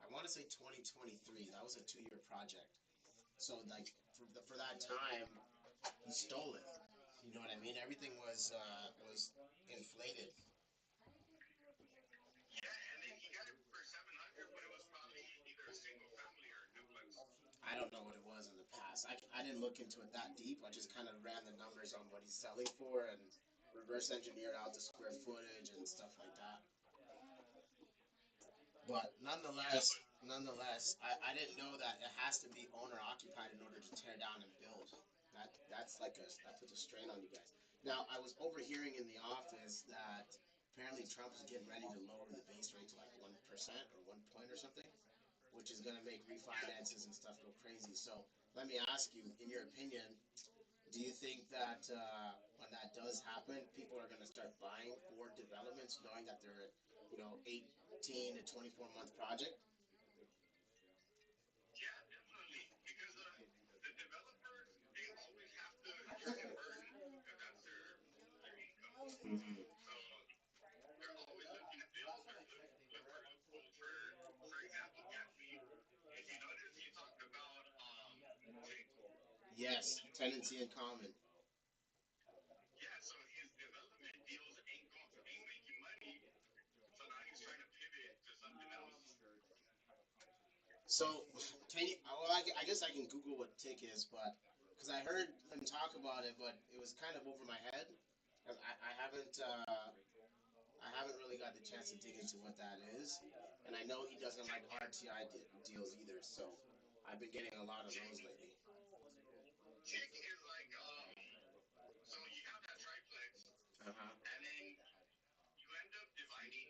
I want to say 2023. That was a 2-year project. So like for that time, he stole it. You know what I mean? Everything was inflated. yeah, and then he got it for 700, but it was probably either a single family or a duplex. I don't know what it was in the past. I didn't look into it that deep. I just kind of ran the numbers on what he's selling for and reverse engineered out the square footage and stuff like that. But Yeah, but nonetheless, I didn't know that it has to be owner occupied in order to tear down and build. That puts a strain on you guys. Now I was overhearing in the office that apparently Trump is getting ready to lower the base rate to like 1% or 1 point or something, which is going to make yeah, refinances and stuff go crazy. So let me ask you, in your opinion, do you think that when that does happen, people are going to start buying for developments, knowing that they're 18 to 24 month project? yeah, definitely. Because the developers, they always have to turn and burn because that's their income. Hmm. So they're always looking at deals. Look for loopholes. For example, Gatsby. If you notice, he talked about Tick. Yes, tenancy in common. Yeah, so his development deals ain't making money. So now he's trying to pivot to something else. So, can you? Well, I guess I can Google what tick is, but because I heard him talk about it, but it was kind of over my head. I haven't really got the chance to dig into what that is, and I know he doesn't like RTI deals either. So, I've been getting a lot of Tick, those lately. Tick is like so you have that triplex, Uh huh. and then you end up dividing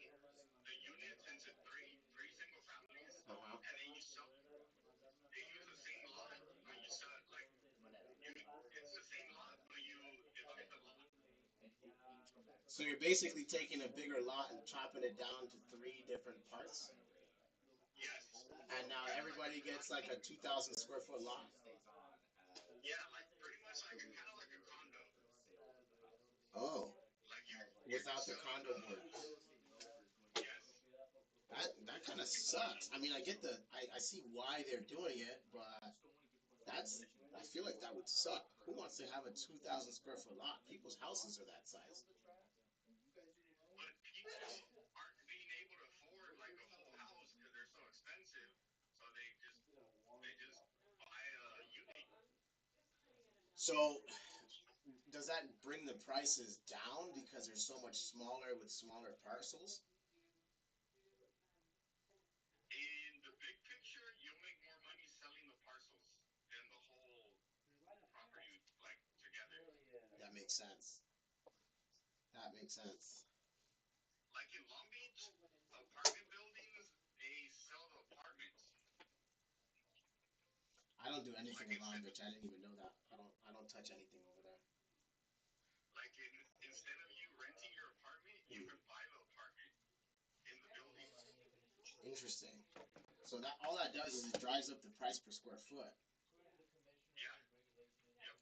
the units into three single families, Uh huh. and then you sell. They use the same lot, but you sell like you. It's the same lot, but you divide the lot. So you're basically taking a bigger lot and chopping it down to 3 different parts, Yes, and now kind of like a everybody gets like condo. a 2,000 square foot lot. Yeah, like pretty much like a kind of like a condo. Oh, Like without the condo board. Yes. That kind of sucks. I mean, I see why they're doing it, but I feel like that would suck. Who wants to have a 2,000 square foot lot? People's houses are that size. But people aren't being able to afford like a whole house because they're so expensive. So they just buy a unit. So, does that bring the prices down because they're so much smaller with smaller parcels? In the big picture, you'll make more money selling the parcels than the whole property like together. That makes sense. That makes sense. Like in Long Beach, apartment buildings, they sell the apartments. I don't do anything Like in Long instead, Beach. I didn't even know that. I don't touch anything over there. instead of you renting your apartment, you Hmm. can buy the apartment in the building. Interesting. So that all that does is it drives up the price per square foot. Yeah. Yep.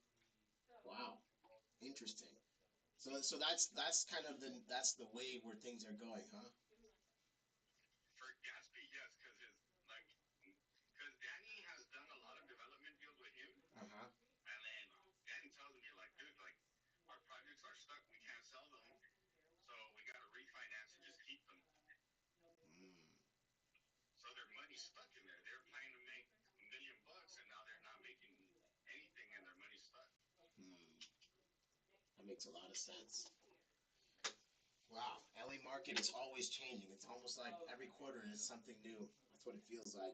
Wow. Interesting. So that's kind of that's the way where things are going, huh? For Gatsby, yes, because Danny has done a lot of development deals with him, Uh huh. and then Danny tells me like, dude, like our projects are stuck, we can't sell them, so we got to refinance and just keep them. Mm, So their money's stuck in there. They're planning to make $1 million, and now they're not making anything, and their money's stuck. mm. That makes a lot of sense. Wow, LA market is always changing. It's almost like every quarter is something new. That's what it feels like.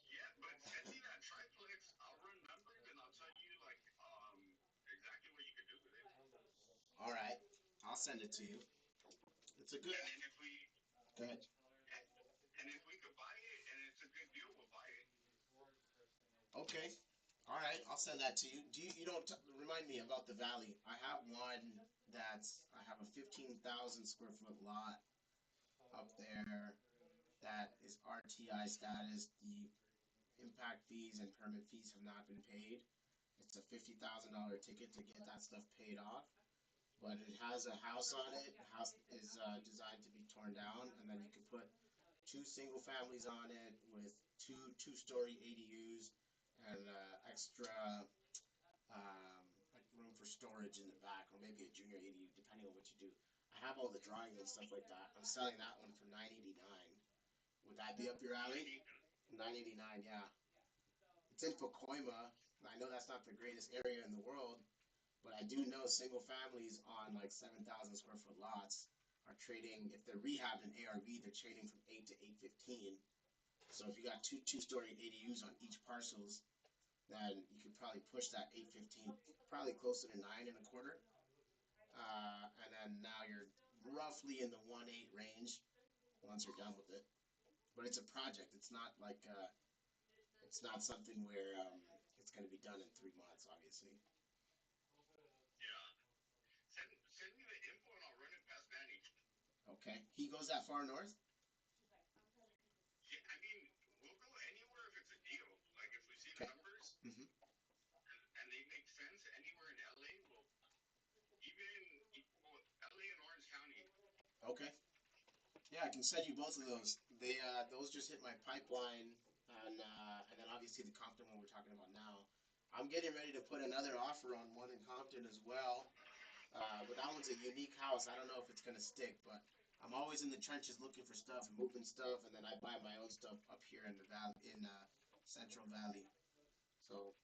Yeah, but send me that triplex. I'll run numbers, and I'll tell you like exactly what you could do with it. All right, I'll send it to you. It's a good. And then if we Go ahead. and if we could buy it, and it's a good deal, we'll buy it. Okay. All right, I'll send that to you. You don't remind me about the valley? I have one I have a 15,000 square foot lot up there that is RTI status. The impact fees and permit fees have not been paid. It's a $50,000 ticket to get that stuff paid off. But it has a house on it. The house is designed to be torn down, and then you can put two single families on it with two-story ADUs and extra like room for storage in the back, or maybe a junior ADU, depending on what you do. I have all the drawings and stuff like that. I'm selling that one for $989. Would that be up your alley? $989, yeah. It's in Pacoima. I know that's not the greatest area in the world, but I do know single families on like 7,000 square foot lots are trading. If they're rehabbed in ARV, they're trading from 8 to 815. So if you got two-story ADUs on each parcels, then you could probably push that 815 probably closer to 9.25. And then now you're roughly in the 1.8 range once you're done with it. But it's a project. It's not like it's not something where it's going to be done in 3 months, obviously. Yeah. Send me the info, and I'll run it past Danny. Okay. He goes that far north? Yeah, I mean, we'll go anywhere if it's a deal. Like if we see the Okay. numbers Mm-hmm. and they make sense anywhere in LA, well, well, LA and Orange County. Okay. Yeah, I can send you both of those. Those just hit my pipeline, and then obviously the Compton one we're talking about now. I'm getting ready to put another offer on one in Compton as well. But that one's a unique house. I don't know if it's gonna stick, but I'm always in the trenches looking for stuff and moving stuff, and then I buy my own stuff up here in the valley, in Central Valley. So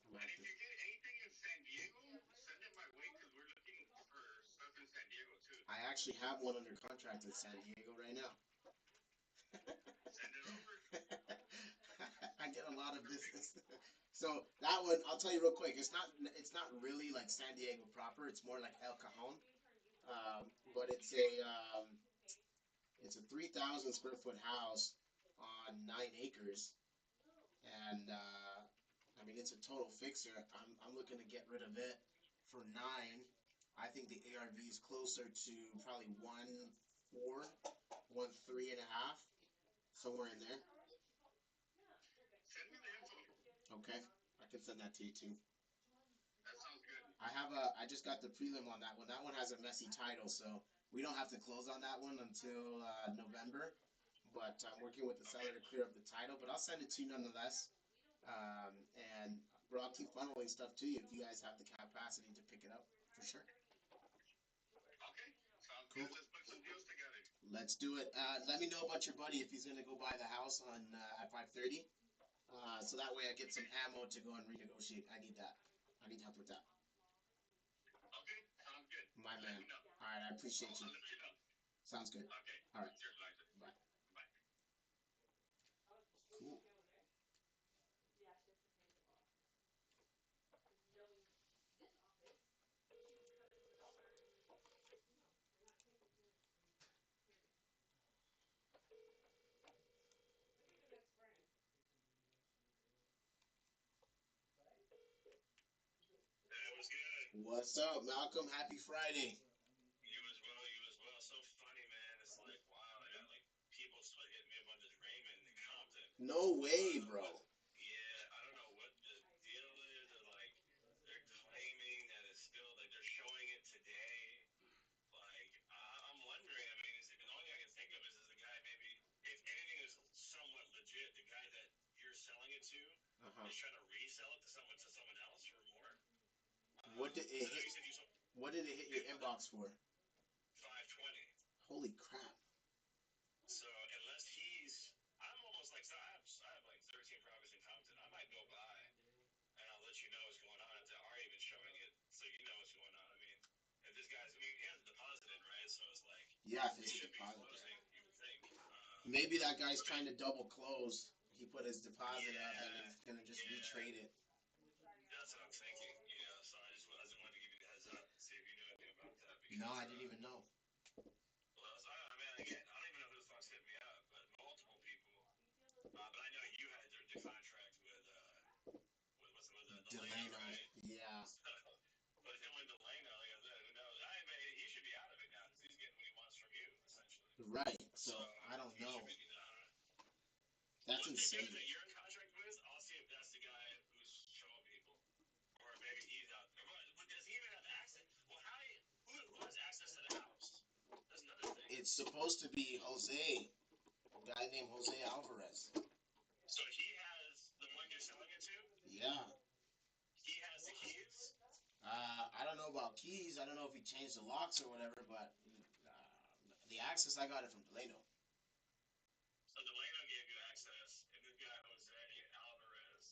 I'm And if active. you get anything in San Diego, send it my way because we're looking for stuff in San Diego too. I actually have one under contract in San Diego right now. Send it over. I get a lot of business. So that one, I'll tell you real quick. It's not really like San Diego proper. It's more like El Cajon. But it's a 3,000 square foot house on 9 acres, and I mean it's a total fixer. I'm looking to get rid of it for 9. I think the ARV is closer to probably 1.4, 1.3 and a half, somewhere in there. Send me the info. Okay, I can send that to you too. That sounds good. I just got the prelim on that one. That one has a messy title, so we don't have to close on that one until November. But I'm working with the seller to clear up the title. But I'll send it to you nonetheless. And bro, I'll keep funneling stuff to you if you guys have the capacity to pick it up for sure. Okay, sounds Cool. good. Let's put some deals together. Let's do it. Let me know about your buddy if he's gonna go buy the house on at 5:30. So that way I get some ammo to go and renegotiate. I need that. I need help with that. Okay, sounds good. My Let man. me know. All right, I appreciate I'll you. let you know. Sounds good. Okay. All right. Cheers, Liza. Bye. Bye. Cool. That was good. What's up, Malcolm? Happy Friday. You as well. You as well. So funny, man. It's like, wow. I got like people still hitting me up on this Raymond in Compton. No way, bro. Yeah, I don't know what the deal is. They're claiming that it's still like they're showing it today. Like I'm wondering. I mean, the only thing I can think of is the guy maybe if anything is somewhat legit, the guy that you're selling it to Uh-huh. is trying to resell it to someone else for more. What did it So hit? you said you sold What did it hit your inbox for? 520. Holy crap. So unless I'm almost like I have like 13 properties in Compton. I might go by and I'll let you know what's going on if they are even showing it, so you know what's going on. I mean, if this guy's, I mean, he has a deposit in, right? So it's like Yeah, if he it's a should be deposit. closing. You would think. Maybe that guy's trying to double close. He put his deposit up and he's gonna just yeah. retrade it. That's what I'm thinking. Yeah. So I just wanted to give you the heads up, see if you knew anything about that. Because, No, I didn't even know. Well, I mean, again, I don't even know who the fuck's hitting me up, but multiple people. But I know you had the contract with what's the Delano, Delano. right? Yeah. But him with Delano, like I said, who knows? He should be out of it now because he's getting what he wants from you, essentially. Right. So I don't know. That's insane. That you're in contract with, I'll see if that's the guy who's showing people, or maybe he's out there. But does he even have access? Well, who has access to the house? That's another thing. It's supposed to be Jose, a guy named Jose Alvarez. So he has the one you're selling it to? Yeah. He has the keys? I don't know about keys. I don't know if he changed the locks or whatever, but the access I got it from Delano. So Delano gave you access, and this guy Jose Alvarez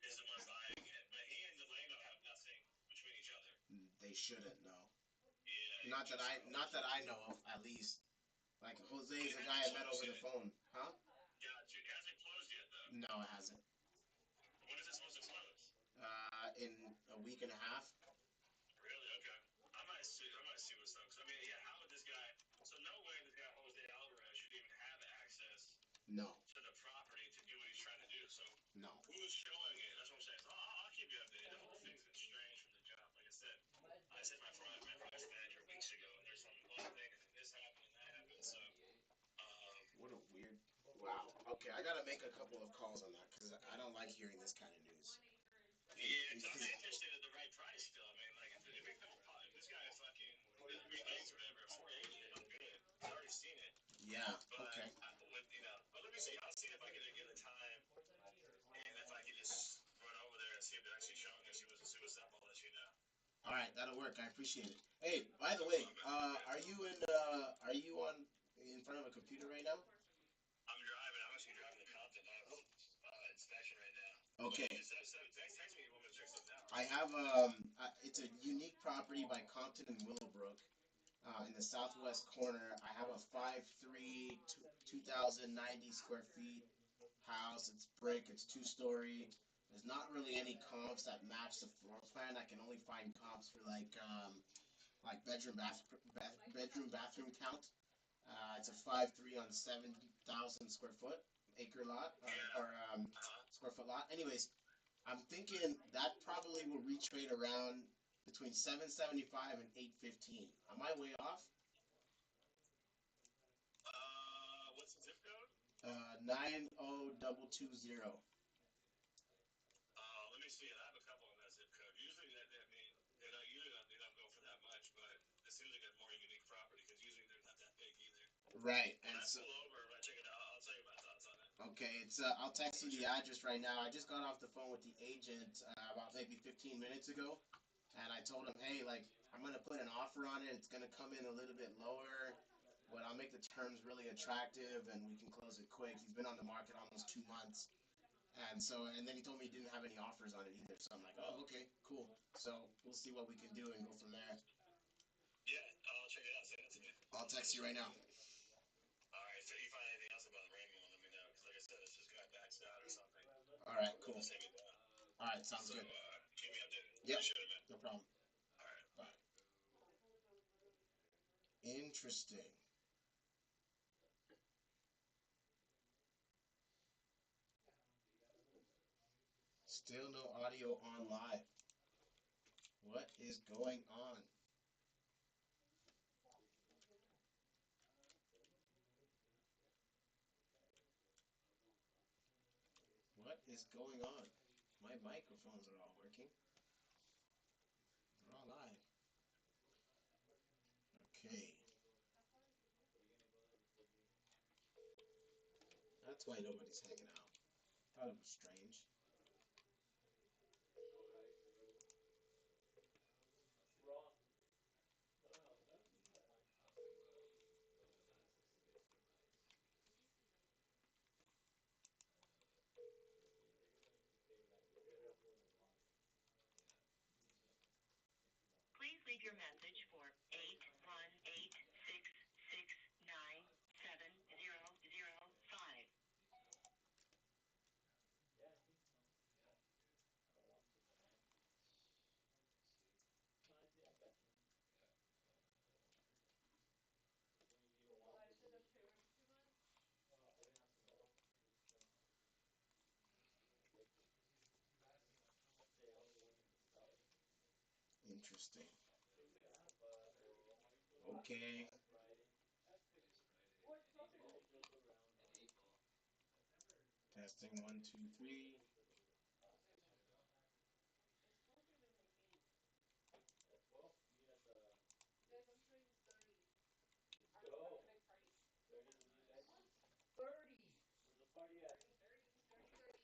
is the one buying it. But he and Delano have nothing between each other. They shouldn't know. Yeah. Not that I know of, at least. Like Jose is a guy I met over the phone. Huh? Gotcha. It hasn't closed yet, though. No, it hasn't. When is it supposed to close? In a week and a half. Really? Okay. I might see what's up. Cause I mean, yeah. How would this guy? So no way this guy Jose Alvarez should even have access. No. To the property to do what he's trying to do. So. No. Who's showing it? That's what I'm saying. So I'll keep you updated. The whole thing's been strange from the jump. Like I said, I sent my price manager weeks ago, and there's some one thing, and then this happened and that happened. So. What a weird. Wow. Okay, I gotta make a couple of calls on that because I don't like hearing this kind of news. Yeah, I'm interested at the right price still. I mean, like, if it don't pop, if this guy fucking rebates or whatever, 480, I'm good. I've already seen it. Yeah. But, Okay. But let me see. I'll see if I can get a time, and if I can just run over there and see if they're actually showing us, see what's up. I'll let you know. All right, that'll work. I appreciate it. Hey, by the way, are you on in front of a computer right now? I'm driving. I'm actually driving to Compton. I have inspection right now. Okay. Text me. You want me to check something out? I have it's a unique property by Compton and Willowbrook, in the southwest corner. I have a 5'3", 2,090 square feet house. It's brick. It's 2-story. There's not really any comps that match the floor plan. I can only find comps for like bedroom bathroom count. It's a 5'3" on 7,000 square foot acre lot or square foot lot. Anyways, I'm thinking that probably will retrade around between 775 and 815. Am I way off? What's the zip code? 90220. Let me see it. I have a couple in that zip code. Usually Right, When and I so pull over, if I check it out, I'll tell you my thoughts on it. okay, it's I'll text you the address right now. I just got off the phone with the agent about maybe 15 minutes ago, and I told him, hey, like I'm gonna put an offer on it. It's gonna come in a little bit lower, but I'll make the terms really attractive, and we can close it quick. He's been on the market almost 2 months, and so and then he told me he didn't have any offers on it either. So I'm like, oh, okay, cool. So we'll see what we can do and go from there. Yeah, I'll check it out. Send it to me. I'll text you right now. All right. If you find anything else about the Raymond one, let me know. Because like I said, this just got maxed out or something. All right, Let cool. us take it down. All right, sounds So good. keep me updated. Yep, Appreciate it, man. no problem. All right. Bye. Interesting. Still no audio on live. What is going on? What is going on? My microphones are all working. They're all live. Okay. That's why nobody's hanging out. Thought it was strange. Please leave your message for 818-669-7005. Interesting. Okay. Testing one, two, three. Vince's birthday today? Ramon?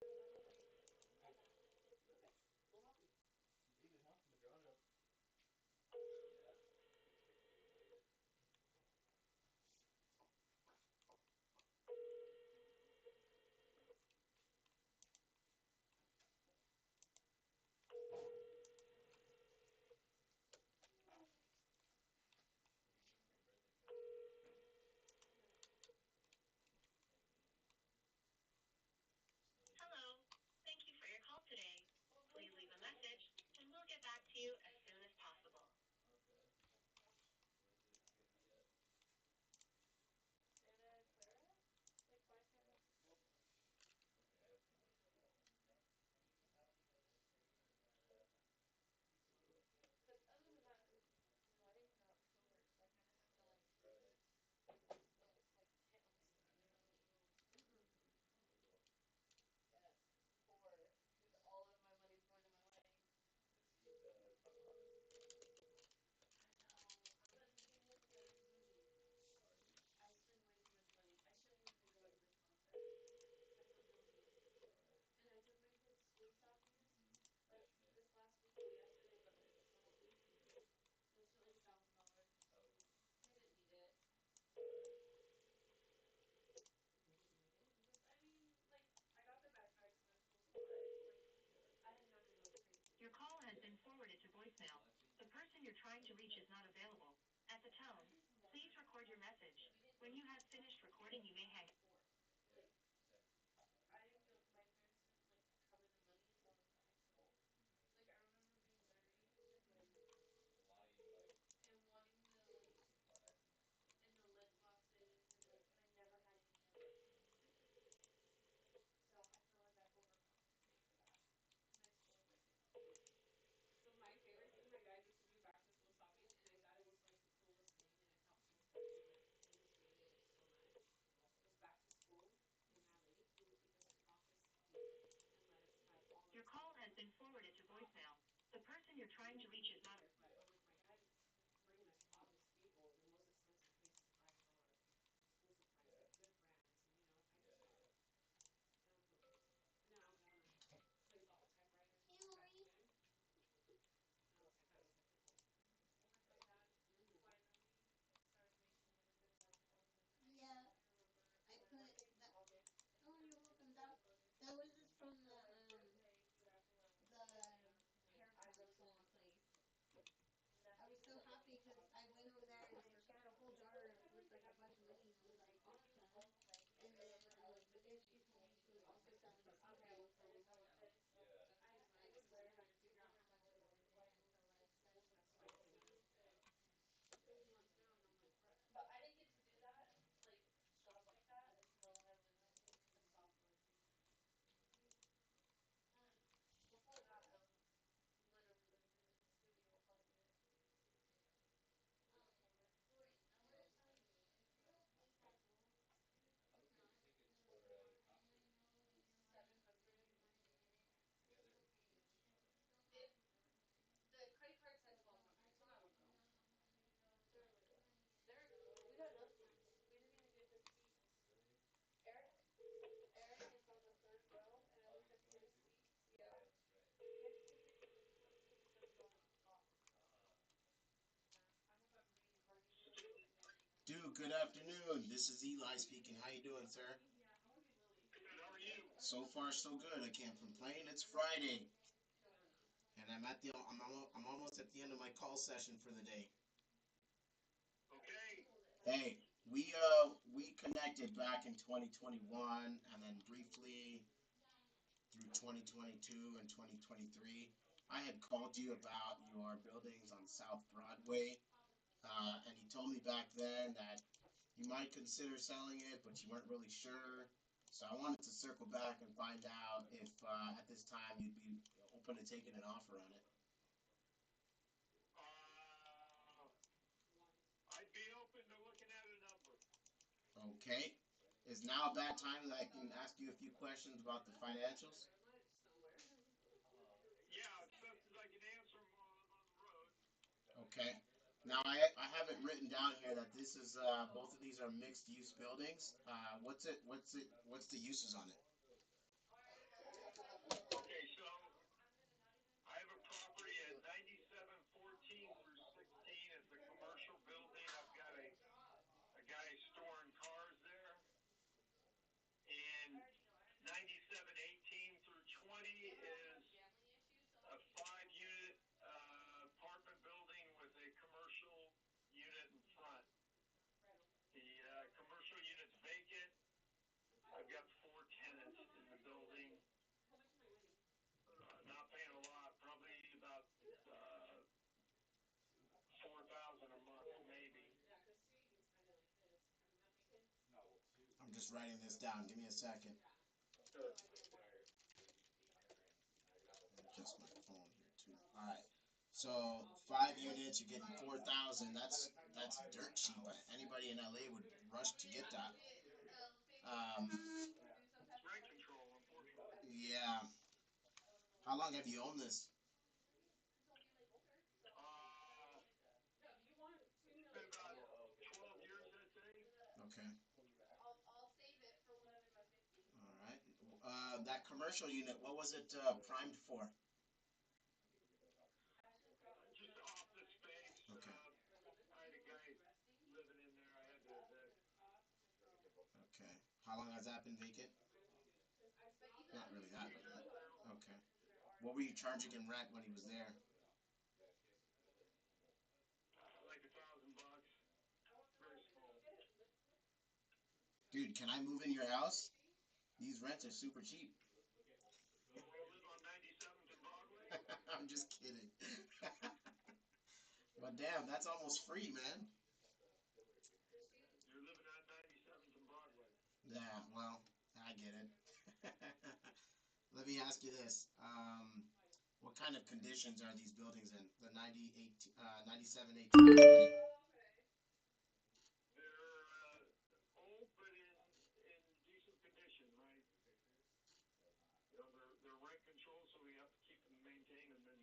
Oh. I can look after that. I know it's in August though. Hello. Thank you for your call today. Please leave a message, and we'll get back to you as soon as possible. to reach is not available. At the tone, please record your message. When you have finished recording, you may hang up. Yeah, same. I didn't feel my parents didn't like cover the money until I was in high school. Like I remember being very Wanting like and wanting the like fun and the lip glosses and like and I never had any of it. So I feel like I overcompensated for that. And I spoiled my kid. So my favorite thing my dad used to do back to school shopping, and I thought it was like the coolest thing, and it felt so special, and he appreciated it so much. Was back to school in LA. He would take us to Office Depot and let us have all of Your his call has clothes been forwarded to off voicemail. The person you're and trying we to would reach is pay not. for it. But like my dad is bringing us to Office Depot, the most expensive place to buy our school supplies, Yeah. like good brands, and I Yeah, just thought yeah, that was amazing. And then I would want to play with all the typewriters and Hey, stuff back Lori. then. And I thought it was like the coolest thing. And my dad finally started making really good watermelon in high Yeah, school. I remember I my put birthday, he that. called it, and he Oh, sent you're me a welcome. picture of it. That was just from For my birthday, he wrapped a little the banana, and hair I really don't collection want that. place. And that I was made me so like happy because I went over there and she had a whole jar with like a bunch of money and I was like, awesome. And then but then she told me she was also selling cereal, so yeah. I was trying to figure out how much it would have been, so I decided to that's just why get I it. sent him. And he wants now, and I'm like, but I didn't get to do that, like shop like that, until I was a sophomore, junior in high school. Before that, I was literally living in a studio apartment. Lori, I want to tell you, if you don't pay that bill How much are the tonight, tickets you're for not the gonna concert? know that you're money that 700. you wanted to get in. It's Together? okay. If you still have It your money, the credit card said I 1200, so want I you don't to know. know I'm gonna go They're get little. money and They're go we to got the enough seats. concert. We didn't even get the seats. Really? Eric Eric is on the third row, and I Oh, don't he's get to get going a too? seat. Oh, Yeah. that's right. He had tickets, but he bought the tickets at the wrong spot. Ah, Yeah. I hope I'm reading party lyrics so he doesn't know. Dude, good afternoon. This is Eli speaking. How you doing, sir? Yeah, I want to be Lily. Good, how are you? So far, so good. I can't complain. It's Friday, Killer me. and I'm almost at the end of my call session for the day. Okay. Hey, we connected back in 2021, and then briefly through 2022 and 2023. I had called you about your buildings on South Broadway, and you told me back then that you might consider selling it, but you weren't really sure. So I wanted to circle back and find out if at this time you'd be open to taking an offer on it. I'd be open to looking at a number. Okay. Is now a bad time that I can ask you a few questions about the financials? Their lunch somewhere. Yeah, as best as I can answer them on the road. Okay. Now I have it written down here that this is both of these are mixed use buildings. What's the uses on it? Okay, so I have a property at 9714 through 16. It's a commercial building. I've got a guy storing cars there. And 9718 through 20 is a 5-unit apartment building with a commercial unit in front. The commercial unit's vacant. I've got 4 tenants in the building. How much am I winning? Not paying a lot, probably about 4,000 a month, maybe. Yeah, because two, you can spend it like this. Having that vacant. no, well, two. I'm just writing this down. Give me a second. Yeah. Sure. So I get what? They're 800, and I got a Adjust my phone here too. All right. So 5 units, you're getting 4,000. That's dirt cheap. Anybody in LA would rush to get that. Um, It's rent control, unfortunately. yeah. How long have you owned this? It's been about 12 years, I'd say. Okay. I'll save it for when I'm in my 50s. All right. That commercial unit, what was it primed for? Just office space. Okay. I had a guy living in there. I had to evict. Okay. How long has that been vacant? Not really that 2 long. years now. Okay. What were you charging him rent when he was there? Dude, can I move in your house? These rents are super cheap. You wanna live on 97th and Broadway? I'm just kidding. But damn, that's almost free, man. You're living on 97th and Broadway. Yeah, well, I get it. Let me ask you this. What kind of conditions are these buildings in? The 98, 97, 18, 20? They're old but in decent condition, right? You know, they're rent controlled, so we have to keep them, maintain them in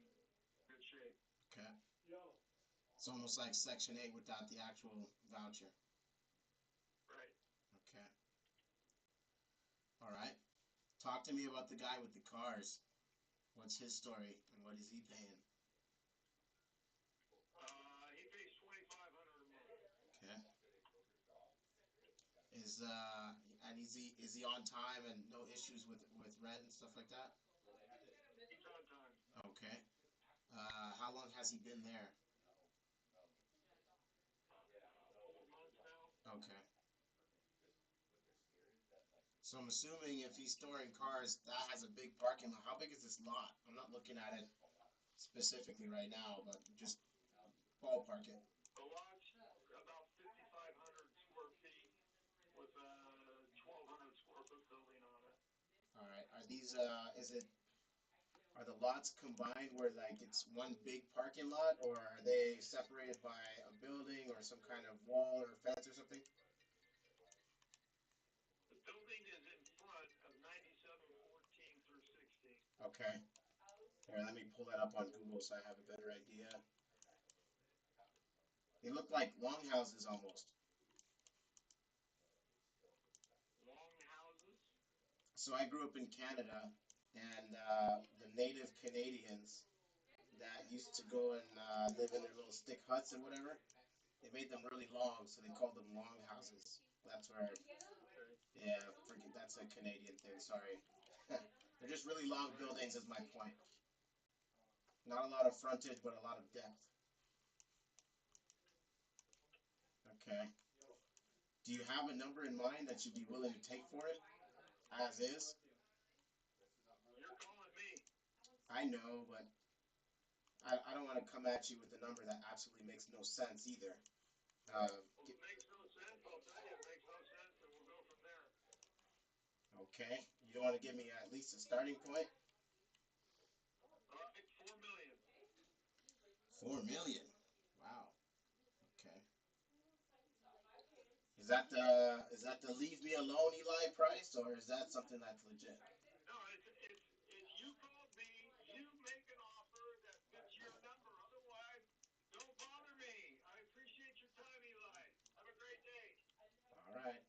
good shape. Okay. It's almost like Section 8 without the actual voucher. Right. Okay. All right. Talk to me about the guy with the cars. What's his story and what is he paying? He pays $2,500 a month. Okay. And is he on time and no issues with rent and stuff like that? He's on time. Okay. How long has he been there? 4 months now. Okay. So I'm assuming if he's storing cars, that has a big parking lot. How big is this lot? I'm not looking at it specifically right now, but just ballpark it. The lot's about 5,500 square feet with a 1,200 square foot building on it. All right. Are the lots combined where like it's one big parking lot, or are they separated by a building or some kind of wall or fence or something? The building is in front of 9714 through 60. Okay. Here, let me pull that up on Google so I have a better idea. They look like longhouses almost. Long houses. So I grew up in Canada, and the native Canadians that used to go and live in their little stick huts and whatever, they made them really long, so they called them longhouses. That's where, yeah, forget that's a Canadian thing. Sorry, they're just really long buildings. Is my point. Not a lot of frontage, but a lot of depth. Okay. Do you have a number in mind that you'd be willing to take for it, as is? You're calling me. I know, but I don't want to come at you with a number that absolutely makes no sense either. Well, if it makes no sense, I'll tell you it makes no sense, and we'll go from there. Okay, you don't want to give me at least a starting point? All right, 4 million. 4 million. Wow. Okay. Is that the leave me alone Eli price, or is that something that's legit? No, it's you called me. You make an offer that fits your number. Otherwise, don't bother me. I appreciate your time, Eli. Have a great day. All right.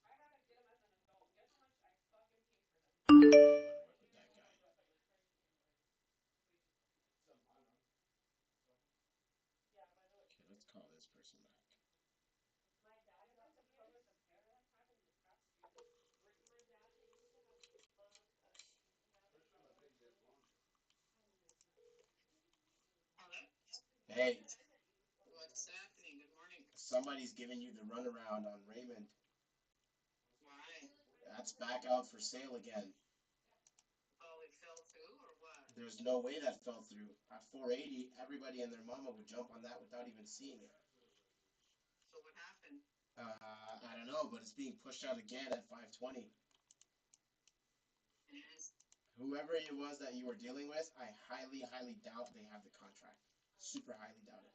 I had to get him as an adult. Guess how much I fucking paid for him? I really want to work with that guy. Yeah, by the way, Okay, let's call this person back. my dad got to color some hair one time and that's stupid. My dad, they used to have buzz cut. And now they got like Hello? Hey, What's happening? Good morning. somebody's giving you the runaround on Raymond. Why? That's back out for sale again. Oh, it fell through or what? There's no way that fell through. At 480, everybody and their mama would jump on that without even seeing it. So what happened? I don't know, but it's being pushed out again at 520. Whoever it was that you were dealing with, I highly, highly doubt they have the contract. Super highly doubt it.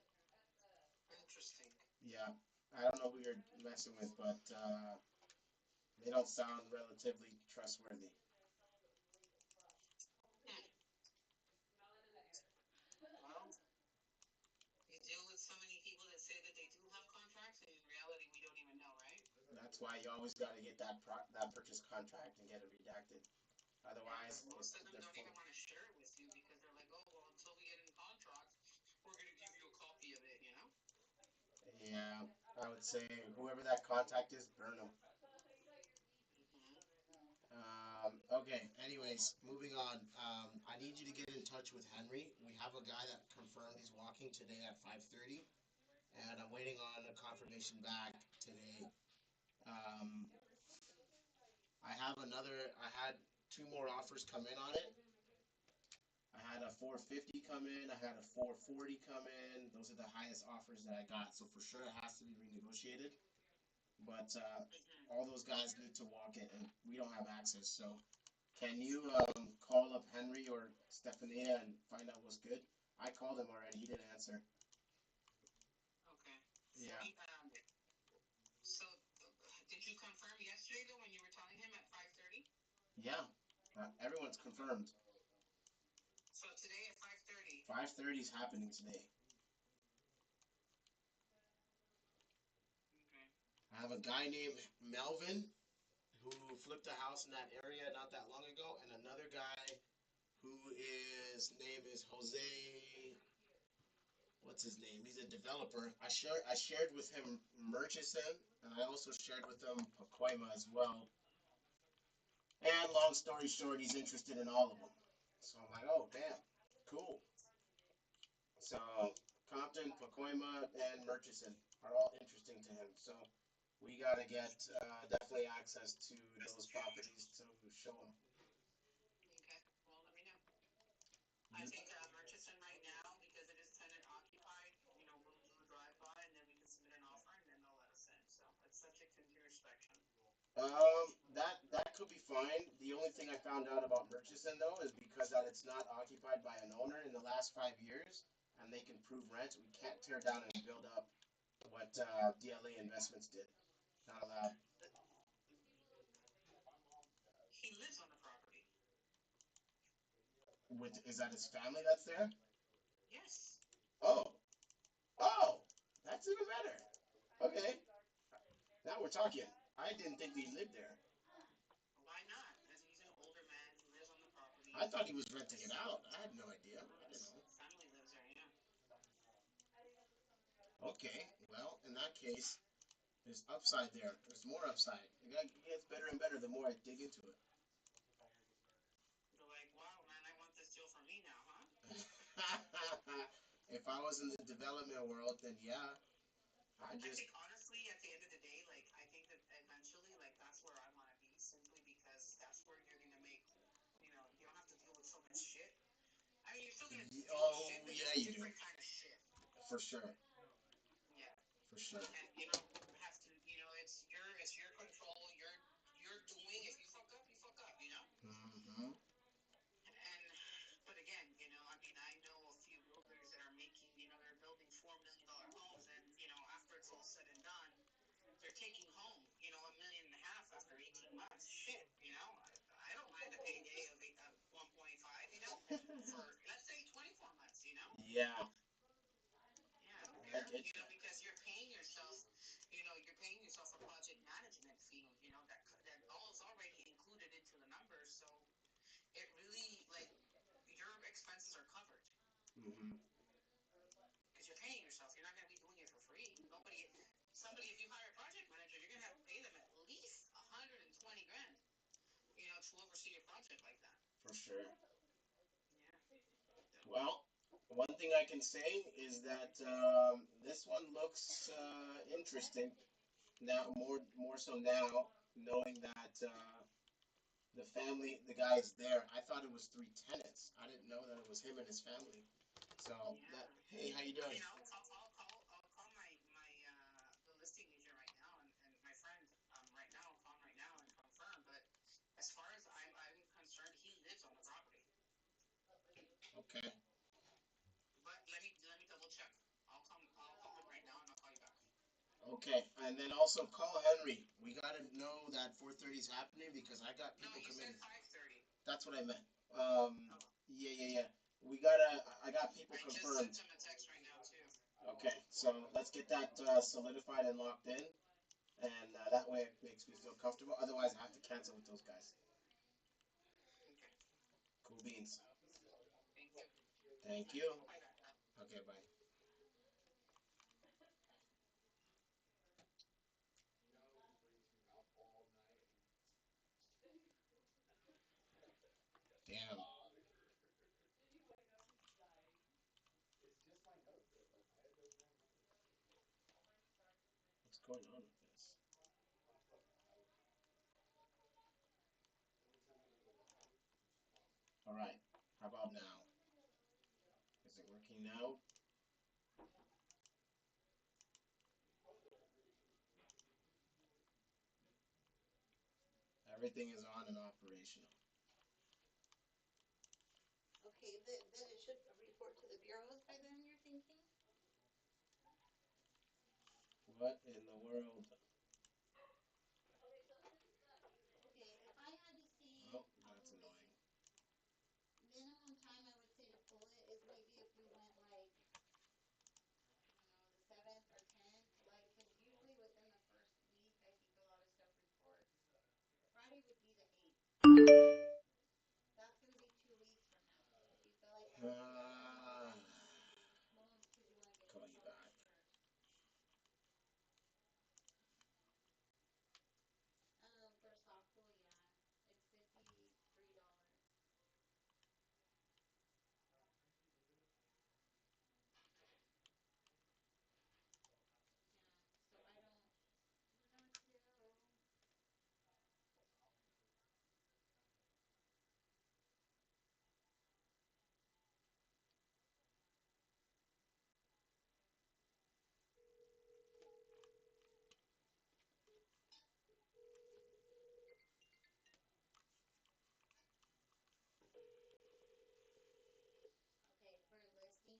Interesting. Yeah, I don't know who you're messing with, but they don't sound relatively trustworthy. Well, you deal with so many people that say that they do have contracts, and in reality, we don't even know, right? That's why you always got to get that purchase contract and get it redacted. Otherwise, Most of them they're don't full. even want to share it with you because they're like, oh, well, until we get in contract, we're going to give you a copy of it, you know? Yeah, I would say whoever that contact is, burn them. Okay, anyways, moving on. I need you to get in touch with Henry. We have a guy that confirmed he's walking today at 5:30. and I'm waiting on a confirmation back today. Um, I have another. I had two more offers come in on it. I had a 450 come in. I had a 440 come in. Those are the highest offers that I got. So for sure, it has to be renegotiated. But all those guys need to walk it, and we don't have access. So can you call up Henry or Stefania and find out what's good? I called him already. He didn't answer. Okay. Yeah. So, did you confirm yesterday though when you were telling him at 5:30? Yeah. Everyone's confirmed. So today at 5:30. 5:30 is happening today. Okay. I have a guy named Melvin who flipped a house in that area not that long ago, and another guy who is name is Jose. What's his name? He's a developer. I shared with him Murchison, and I also shared with him Pacoima as well. And long story short, he's interested in all of them. So I'm like, oh damn, cool. So Compton, Pacoima, and Murchison are all interesting to him. So we gotta get definitely access to those properties to show him. Okay. Well, let me know. I think Murchison right now, because it is tenant occupied, we'll do a drive-by and then we can submit an offer and then they'll let us in. So it's subject to your inspection. That could be fine. The only thing I found out about Murchison though is because that it's not occupied by an owner in the last 5 years, and they can prove rent. We can't tear down and build up what DLA Investments did. Not allowed. He lives on the property. With is that his family that's there? Yes. Oh, oh, that's even better. Okay, now we're talking. I didn't think he lived there. Why not? As he's an older man, he lives on the property. I thought he was renting it out. I had no idea. No, I didn't his know. family lives there. Yeah. Okay, well, in that case, there's upside there. There's more upside. It gets better and better the more I dig into it. You're like, wow, man, I want this deal for me now, huh? If I was in the development world, then yeah, I I just think honestly, at the end of the day, like I think that eventually, like that's where I want to be, simply because that's where you're gonna make, you don't have to deal with so much shit. I mean, you're still gonna deal with oh shit, but yeah, just you do different kind of shit. for sure, Yeah. for sure. And have to, it's your control. You're doing. If you fuck up, you fuck up. Hmm. And but again, I mean, I know a few builders that are making, they're building $4 million homes, and after it's all said and done, they're taking home, 1.5 million after 18 months. Shit, I don't mind a payday of 1.5, for let's say 24 months. Yeah, Yeah, I don't I care, get you. because you're paying yourself a project management fee, that all is already included into the numbers. So it really, like, your expenses are covered Hmm. because you're paying yourself. You're not going to be doing it for free. If you hire a project manager, you're going to have to pay them at least 120 grand, to oversee a project like that. For sure. Yeah. So, Well, one thing I can say is that this one looks interesting now, more so now, knowing that the family, the guy is there. I thought it was three tenants. I didn't know that it was him and his family. So yeah. that, hey, how you I doing? mean, I'll call the listing agent right now, and my friend, right now. I'll call him right now and confirm. But as far as I'm concerned, he lives on the property. Okay. But let me double check. I'll call him right now and I'll call you back. Okay, and then also call Henry. We gotta know that 4:30 is happening because I got No, people you said committed. 5:30. That's what I meant. Oh, Yeah, yeah, yeah. We gotta. I got people I just sent confirmed. him a text right now too. Okay, so let's get that solidified and locked in, and that way it makes me feel comfortable. Otherwise, I have to cancel with those guys. Okay. Cool beans. Thank you. Thank I'll you. call you back. Okay, bye. Damn. going on with this? All right. How about now? Is it working now? Everything is on and operational. Okay, then it should report to the bureaus by then, you're thinking? What in the world? Okay, if I had to say Oh, that's probably annoying. minimum time I would say to pull it is maybe if we went like, I don't know, the 7th or 10th, like, cause usually within the first week, I think a lot of stuff reports. Friday would be the 8th. That's gonna be 2 weeks from now. If you feel like that would be a Uh, moment, cause you wanna get call this you all back. confirmed. For softball, yeah, it's $53. Yeah, so I don't know what to do. Okay,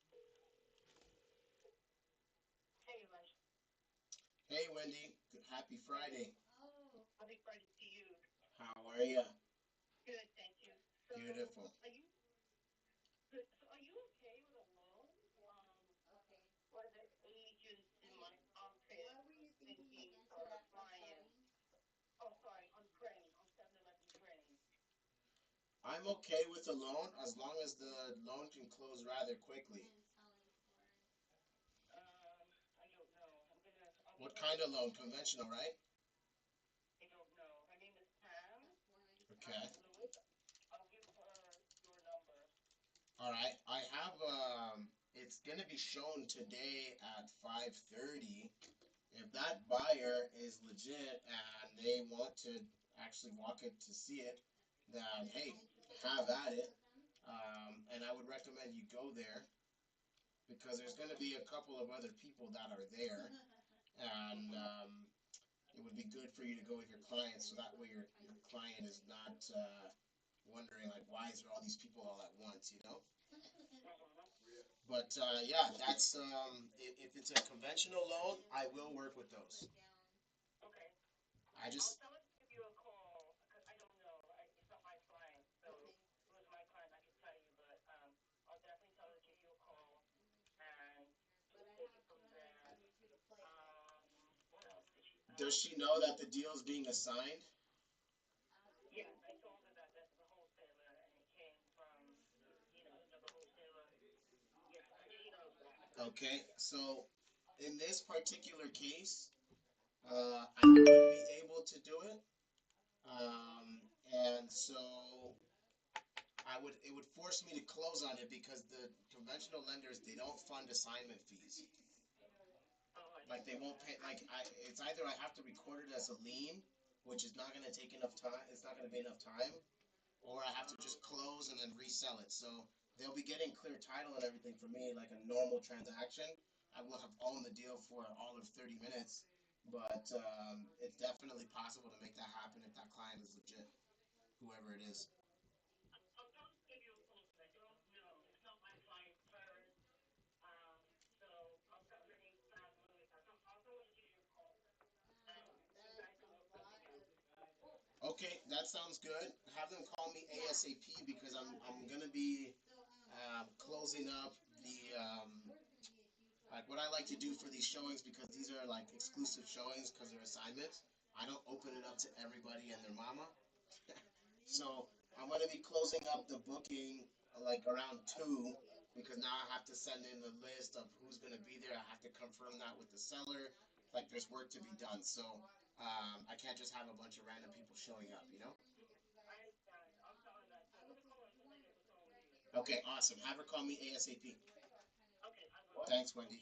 for listing. Hey, Elijah. Hey, Wendy. Happy Friday. Oh, Happy Friday to you. How are ya? Good, thank you. So, Beautiful. are you good? So, are you okay with a loan? okay. For the agents in my office What were you thinking thinking again for for a that for client. spelling? Oh, sorry, on Crane, on 7-Eleven Crane. I'm okay with the loan as long as the loan can close rather quickly. And selling for it. I don't know. I'll What give kind her, of loan? Conventional, right? I don't know. Her name is Pam. At 495. Okay. Lewis. I'll give her your number. All right. I have it's gonna be shown today at 5:30. If that buyer is legit and they want to actually walk it to see it, then hey, have at it. And I would recommend you go there because there's going to be a couple of other people that are there, and it would be good for you to go with your client, so that way your client is not wondering like why is there all these people all at once, you know. But yeah, that's if it's a conventional loan, I will work with those. Okay. I I'll just tell her to give you a call because I don't know. It's not my client. So Okay. if it was my client, I could tell you. But I'll definitely tell her to give you a call and But I take have it from there. 272 to play with. What else did she does ask? she know that the deal is being assigned? Yes, I told her that that's the wholesaler and it came from, another wholesaler. Yeah, she knows that. Okay, so in this particular case, I would be able to do it. And so it would force me to close on it because the conventional lenders, they don't fund assignment fees. Oh, I Like didn't they know won't that. pay, like it's either I have to record it as a lien, which is not gonna take enough time, it's not gonna be enough time, or I have to just close and then resell it. So they'll be getting clear title and everything for me, like a normal transaction. I will have owned the deal for all of 30 minutes, but it's definitely possible to make that happen if that client is legit, whoever it is. I'll tell her to give you a call because I don't know. It's not my client first. Um, so I'll tell her name's Pam Lewis. I'll tell her to give you a call. You That's guys can a work lot something out. of. Okay, that sounds good. Have them call me Yeah. ASAP because I'm gonna be So, closing up the We're gonna be a huge one. like what I like to do for these showings because these are like exclusive showings because they're assignments. I don't open it up to everybody and their mama. So I'm gonna be closing up the booking like around 2 because now I have to send in the list of who's gonna be there. I have to confirm that with the seller. Like there's work to be done. So I can't just have a bunch of random people showing up, you know? I understand. I'll tell her that. So I'm gonna call her in the Okay, awesome. Have her call me ASAP. Okay, I will. Thanks, Wendy.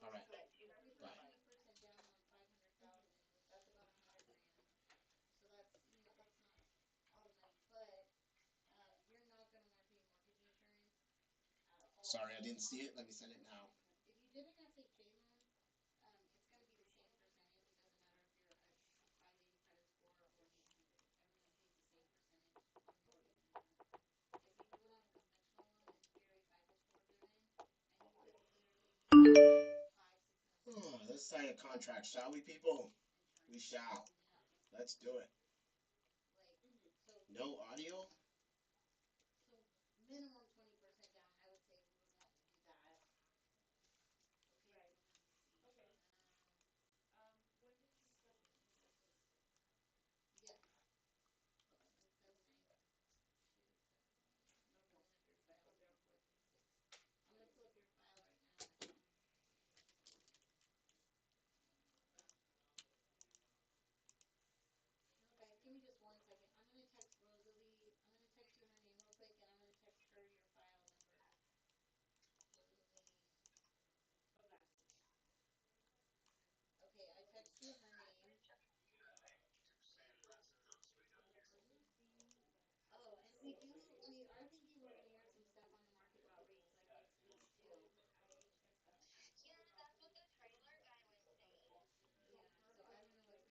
All right. Thank you. We put Bye. 20% down on 500,000, that's about 100 grand. So that's, that's not all the money, but, you're not gonna wanna pay mortgage insurance at all. Sorry, I didn't see it. Let me send it now. If you did an FHA loan, it's gonna be the same percentage, it doesn't matter if you're a 580 credit score or an 800, everyone pays the same percentage on mortgage insurance. If you do it on a conventional loan, it's very FICO score driven, and you could literally lose 5, 600 Oh, let's sign a contract, shall we, people? insurance. We shall. Yeah, Let's do it. like, so No audio?